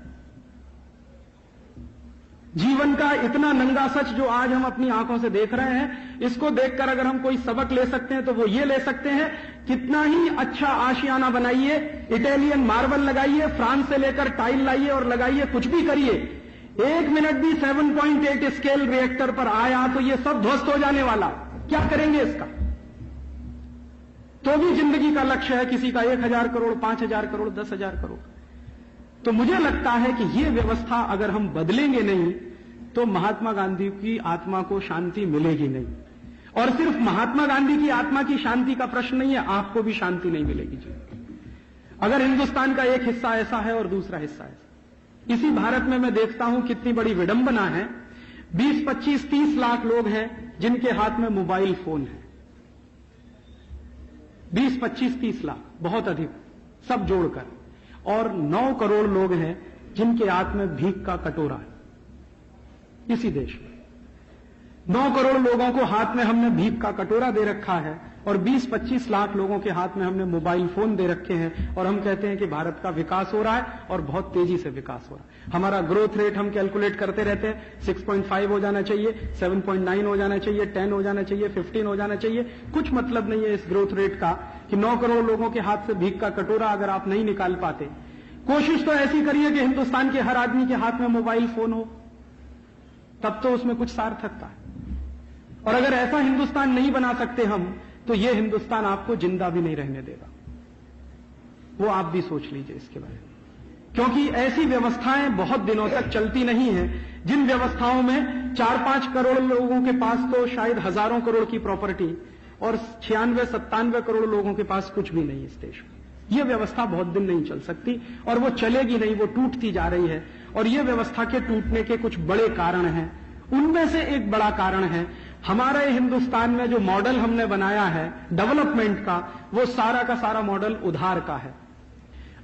जीवन का इतना नंगा सच जो आज हम अपनी आंखों से देख रहे हैं, इसको देखकर अगर हम कोई सबक ले सकते हैं तो वो ये ले सकते हैं, कितना ही अच्छा आशियाना बनाइए, इटालियन मार्बल लगाइए, फ्रांस से लेकर टाइल लाइए और लगाइए, कुछ भी करिए, 1 मिनट भी 7.8 स्केल रिएक्टर पर आया तो ये सब ध्वस्त हो जाने वाला। क्या करेंगे इसका? तो भी जिंदगी का लक्ष्य है किसी का 1000 करोड़, 5000 करोड़, 10,000 करोड़। तो मुझे लगता है कि ये व्यवस्था अगर हम बदलेंगे नहीं तो महात्मा गांधी की आत्मा को शांति मिलेगी नहीं। और सिर्फ महात्मा गांधी की आत्मा की शांति का प्रश्न नहीं है, आपको भी शांति नहीं मिलेगी जी, अगर हिंदुस्तान का एक हिस्सा ऐसा है और दूसरा हिस्सा ऐसा। इसी भारत में मैं देखता हूं कितनी बड़ी विडंबना है, 20, 25, 30 लाख लोग हैं जिनके हाथ में मोबाइल फोन है। 20, 25, 30 लाख, बहुत अधिक, सब जोड़कर। और 9 करोड़ लोग हैं जिनके हाथ में भीख का कटोरा है इसी देश में। 9 करोड़ लोगों को हाथ में हमने भीख का कटोरा दे रखा है और 20-25 लाख लोगों के हाथ में हमने मोबाइल फोन दे रखे हैं, और हम कहते हैं कि भारत का विकास हो रहा है और बहुत तेजी से विकास हो रहा है। हमारा ग्रोथ रेट हम कैलकुलेट करते रहते हैं, 6.5 हो जाना चाहिए, 7.9 हो जाना चाहिए, 10 हो जाना चाहिए, 15 हो जाना चाहिए। कुछ मतलब नहीं है इस ग्रोथ रेट का कि 9 करोड़ लोगों के हाथ से भीख का कटोरा अगर आप नहीं निकाल पाते। कोशिश तो ऐसी करिए कि हिंदुस्तान के हर आदमी के हाथ में मोबाइल फोन हो, तब तो उसमें कुछ सार्थकता है। और अगर ऐसा हिंदुस्तान नहीं बना सकते हम, तो यह हिंदुस्तान आपको जिंदा भी नहीं रहने देगा। वो आप भी सोच लीजिए इसके बारे में, क्योंकि ऐसी व्यवस्थाएं बहुत दिनों तक चलती नहीं हैं, जिन व्यवस्थाओं में 4-5 करोड़ लोगों के पास तो शायद हजारों करोड़ की प्रॉपर्टी और 96-97 करोड़ लोगों के पास कुछ भी नहीं इस देश में। यह व्यवस्था बहुत दिन नहीं चल सकती और वो चलेगी नहीं, वो टूटती जा रही है। और यह व्यवस्था के टूटने के कुछ बड़े कारण हैं। उनमें से एक बड़ा कारण है हमारे हिंदुस्तान में जो मॉडल हमने बनाया है डेवलपमेंट का, वो सारा का सारा मॉडल उधार का है।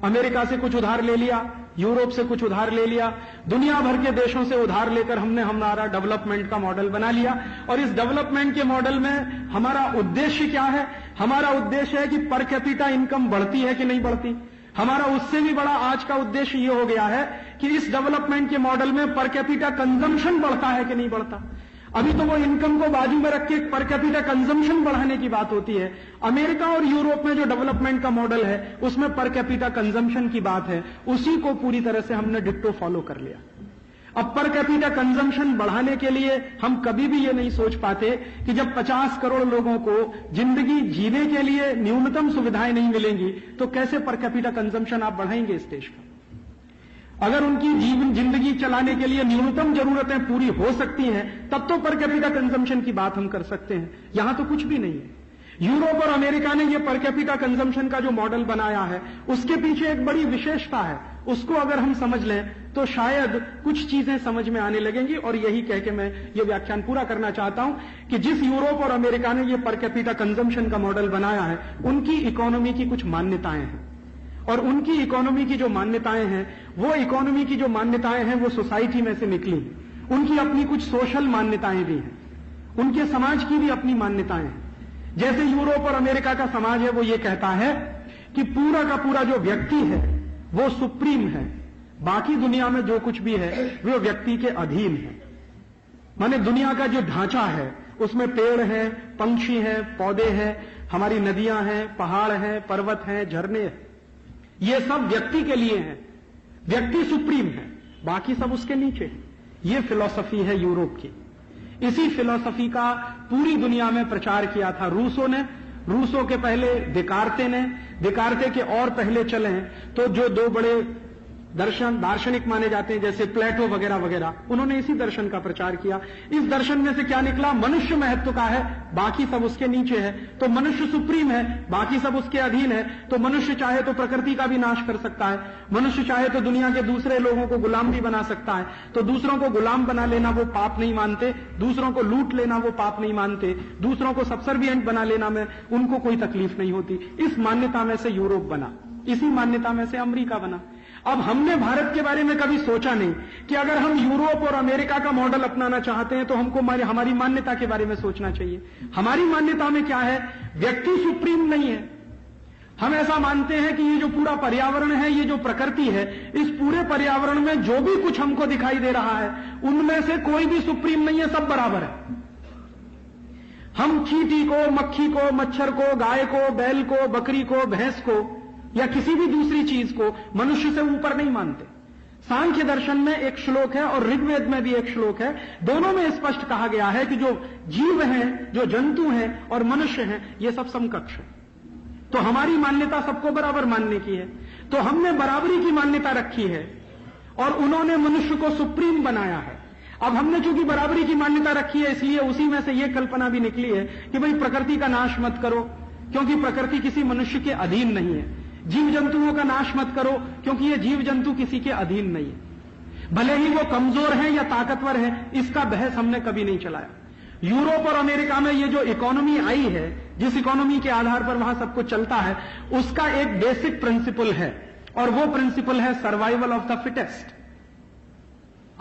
अमेरिका से कुछ उधार ले लिया, यूरोप से कुछ उधार ले लिया, दुनिया भर के देशों से उधार लेकर हमने हमारा डेवलपमेंट का मॉडल बना लिया। और इस डेवलपमेंट के मॉडल में हमारा उद्देश्य क्या है? हमारा उद्देश्य है कि पर कैपिटा इनकम बढ़ती है कि नहीं बढ़ती। हमारा उससे भी बड़ा आज का उद्देश्य यह हो गया है कि इस डेवलपमेंट के मॉडल में पर कैपिटा कंजम्पशन बढ़ता है कि नहीं बढ़ता। अभी तो वो इनकम को बाजू में रख के पर कैपिटा कंजम्पशन बढ़ाने की बात होती है। अमेरिका और यूरोप में जो डेवलपमेंट का मॉडल है उसमें पर कैपिटा कंजम्पशन की बात है, उसी को पूरी तरह से हमने डिट्टो फॉलो कर लिया। अब पर कैपिटा कंजम्पशन बढ़ाने के लिए हम कभी भी ये नहीं सोच पाते कि जब 50 करोड़ लोगों को जिंदगी जीने के लिए न्यूनतम सुविधाएं नहीं मिलेंगी तो कैसे पर कैपिटा कंजम्पशन आप बढ़ाएंगे इस देश का। अगर उनकी जिंदगी चलाने के लिए न्यूनतम जरूरतें पूरी हो सकती हैं तब तो पर कैपिटा कंजम्पशन की बात हम कर सकते हैं। यहां तो कुछ भी नहीं है। यूरोप और अमेरिका ने यह पर कैपिटा कंजम्पशन का जो मॉडल बनाया है उसके पीछे एक बड़ी विशेषता है, उसको अगर हम समझ लें तो शायद कुछ चीजें समझ में आने लगेंगी। और यही कह के मैं ये व्याख्यान पूरा करना चाहता हूं कि जिस यूरोप और अमेरिका ने यह पर कैपिटा कंजम्पशन का मॉडल बनाया है उनकी इकोनॉमी की कुछ मान्यताएं हैं, और उनकी इकोनॉमी की जो मान्यताएं हैं वो इकोनॉमी की जो मान्यताएं हैं वो सोसाइटी में से निकली। उनकी अपनी कुछ सोशल मान्यताएं भी हैं, उनके समाज की भी अपनी मान्यताएं हैं। जैसे यूरोप और अमेरिका का समाज है वो ये कहता है कि पूरा का पूरा जो व्यक्ति है वो सुप्रीम है, बाकी दुनिया में जो कुछ भी है वो व्यक्ति के अधीन है। माने दुनिया का जो ढांचा है उसमें पेड़ हैं, पंछी हैं, पौधे हैं, हमारी नदियां हैं, पहाड़ हैं, पर्वत हैं, झरने हैं, ये सब व्यक्ति के लिए हैं। व्यक्ति सुप्रीम है, बाकी सब उसके नीचे है। ये फिलॉसफी है यूरोप की। इसी फिलॉसफी का पूरी दुनिया में प्रचार किया था रूसों ने, रूसों के पहले देकार्ते ने, देकार्ते के और पहले चले हैं तो जो दो बड़े दार्शनिक माने जाते हैं जैसे प्लेटो वगैरह वगैरह, उन्होंने इसी दर्शन का प्रचार किया। इस दर्शन में से क्या निकला? मनुष्य महत्व का है, बाकी सब उसके नीचे है, तो मनुष्य सुप्रीम है, बाकी सब उसके अधीन है। तो मनुष्य चाहे तो प्रकृति का भी नाश कर सकता है, मनुष्य चाहे तो दुनिया के दूसरे लोगों को गुलाम भी बना सकता है। तो दूसरों को गुलाम बना लेना वो पाप नहीं मानते, दूसरों को लूट लेना वो पाप नहीं मानते, दूसरों को सबसर्विएंट बना लेना में उनको कोई तकलीफ नहीं होती। इस मान्यता में से यूरोप बना, इसी मान्यता में से अमेरिका बना। अब हमने भारत के बारे में कभी सोचा नहीं कि अगर हम यूरोप और अमेरिका का मॉडल अपनाना चाहते हैं तो हमको हमारी मान्यता के बारे में सोचना चाहिए। हमारी मान्यता में क्या है? व्यक्ति सुप्रीम नहीं है। हम ऐसा मानते हैं कि ये जो पूरा पर्यावरण है, ये जो प्रकृति है, इस पूरे पर्यावरण में जो भी कुछ हमको दिखाई दे रहा है उनमें से कोई भी सुप्रीम नहीं है, सब बराबर है। हम चींटी को, मक्खी को, मच्छर को, गाय को, बैल को, बकरी को, भैंस को या किसी भी दूसरी चीज को मनुष्य से ऊपर नहीं मानते। सांख्य दर्शन में एक श्लोक है और ऋग्वेद में भी एक श्लोक है, दोनों में स्पष्ट कहा गया है कि जो जीव हैं, जो जंतु हैं और मनुष्य हैं, ये सब समकक्ष है। तो हमारी मान्यता सबको बराबर मानने की है, तो हमने बराबरी की मान्यता रखी है और उन्होंने मनुष्य को सुप्रीम बनाया है। अब हमने चूंकि बराबरी की मान्यता रखी है, इसलिए उसी में से यह कल्पना भी निकली है कि भाई प्रकृति का नाश मत करो, क्योंकि प्रकृति किसी मनुष्य के अधीन नहीं है। जीव जंतुओं का नाश मत करो, क्योंकि ये जीव जंतु किसी के अधीन नहीं है। भले ही वो कमजोर हैं या ताकतवर हैं, इसका बहस हमने कभी नहीं चलाया। यूरोप और अमेरिका में ये जो इकोनॉमी आई है, जिस इकोनॉमी के आधार पर वहां सब कुछ चलता है, उसका एक बेसिक प्रिंसिपल है और वो प्रिंसिपल है सर्वाइवल ऑफ द फिटेस्ट।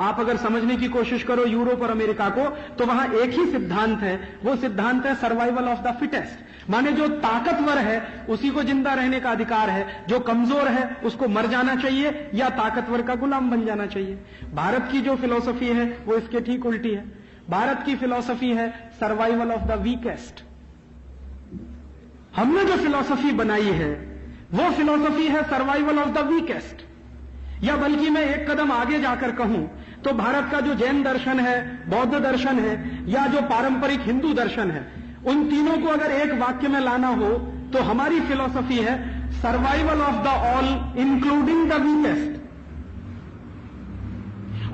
आप अगर समझने की कोशिश करो यूरोप और अमेरिका को, तो वहां एक ही सिद्धांत है, वो सिद्धांत है सर्वाइवल ऑफ द फिटेस्ट। माने जो ताकतवर है उसी को जिंदा रहने का अधिकार है, जो कमजोर है उसको मर जाना चाहिए या ताकतवर का गुलाम बन जाना चाहिए। भारत की जो फिलॉसफी है वो इसके ठीक उल्टी है। भारत की फिलॉसफी है सर्वाइवल ऑफ द वीकेस्ट। हमने जो फिलॉसफी बनाई है वो फिलॉसफी है सर्वाइवल ऑफ द वीकेस्ट। या बल्कि मैं एक कदम आगे जाकर कहूं तो भारत का जो जैन दर्शन है, बौद्ध दर्शन है या जो पारंपरिक हिंदू दर्शन है, उन तीनों को अगर एक वाक्य में लाना हो तो हमारी फिलॉसफी है survival of the all including the weakest.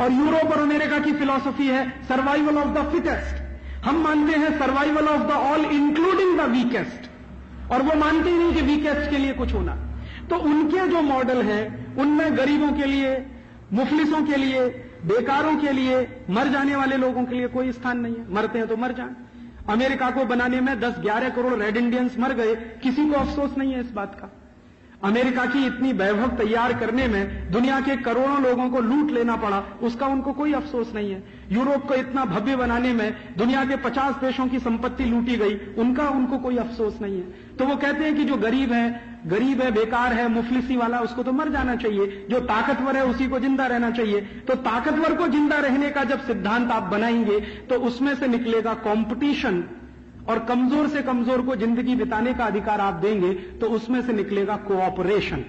और यूरोप और अमेरिका की फिलॉसफी है सर्वाइवल ऑफ द फिटेस्ट। हम मानते हैं survival of the all including the weakest, और वो मानते ही नहीं कि वीकेस्ट के लिए कुछ होना। तो उनके जो मॉडल है उनमें गरीबों के लिए, मुफलिसों के लिए, बेकारों के लिए, मर जाने वाले लोगों के लिए कोई स्थान नहीं है। मरते हैं तो मर जाएं। अमेरिका को बनाने में 10-11 करोड़ रेड इंडियंस मर गए, किसी को अफसोस नहीं है इस बात का। अमेरिका की इतनी वैभव तैयार करने में दुनिया के करोड़ों लोगों को लूट लेना पड़ा, उसका उनको कोई अफसोस नहीं है। यूरोप को इतना भव्य बनाने में दुनिया के 50 देशों की संपत्ति लूटी गई, उनको कोई अफसोस नहीं है। तो वो कहते हैं कि जो गरीब है, बेकार है, मुफलिसी वाला, उसको तो मर जाना चाहिए, जो ताकतवर है उसी को जिंदा रहना चाहिए। तो ताकतवर को जिंदा रहने का जब सिद्धांत आप बनाएंगे तो उसमें से निकलेगा कॉम्पिटिशन, और कमजोर से कमजोर को जिंदगी बिताने का अधिकार आप देंगे तो उसमें से निकलेगा कोऑपरेशन।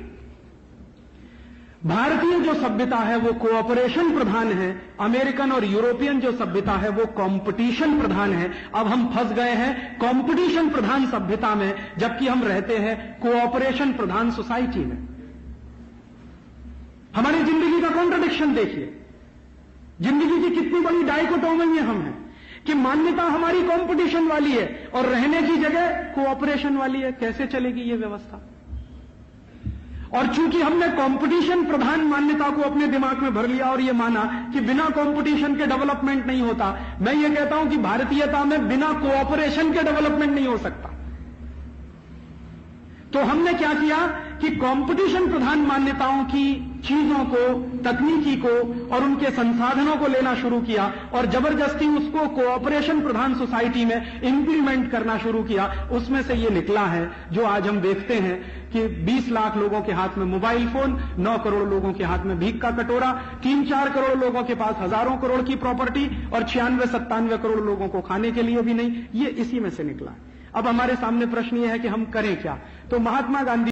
भारतीय जो सभ्यता है वो कोऑपरेशन प्रधान है, अमेरिकन और यूरोपियन जो सभ्यता है वो कंपटीशन प्रधान है। अब हम फंस गए हैं कंपटीशन प्रधान सभ्यता में, जबकि हम रहते हैं कोऑपरेशन प्रधान सोसाइटी में। हमारी जिंदगी का कॉन्ट्रडिक्शन देखिए, जिंदगी की कितनी बड़ी डाइकोटोमी में हम हैं कि मान्यता हमारी कंपटीशन वाली है और रहने की जगह कोऑपरेशन वाली है। कैसे चलेगी ये व्यवस्था? और चूंकि हमने कंपटीशन प्रधान मान्यता को अपने दिमाग में भर लिया और ये माना कि बिना कंपटीशन के डेवलपमेंट नहीं होता, मैं ये कहता हूं कि भारतीयता में बिना कोऑपरेशन के डेवलपमेंट नहीं हो सकता। तो हमने क्या किया कि कंपटीशन प्रधान मान्यताओं की चीजों को, तकनीकी को और उनके संसाधनों को लेना शुरू किया और जबरदस्ती उसको कोऑपरेशन प्रधान सोसाइटी में इंप्लीमेंट करना शुरू किया। उसमें से ये निकला है जो आज हम देखते हैं कि 20 लाख लोगों के हाथ में मोबाइल फोन, 9 करोड़ लोगों के हाथ में भीख का कटोरा, 3-4 करोड़ लोगों के पास हजारों करोड़ की प्रॉपर्टी और 96-97 करोड़ लोगों को खाने के लिए भी नहीं। ये इसी में से निकला। अब हमारे सामने प्रश्न यह है कि हम करें क्या? तो महात्मा गांधी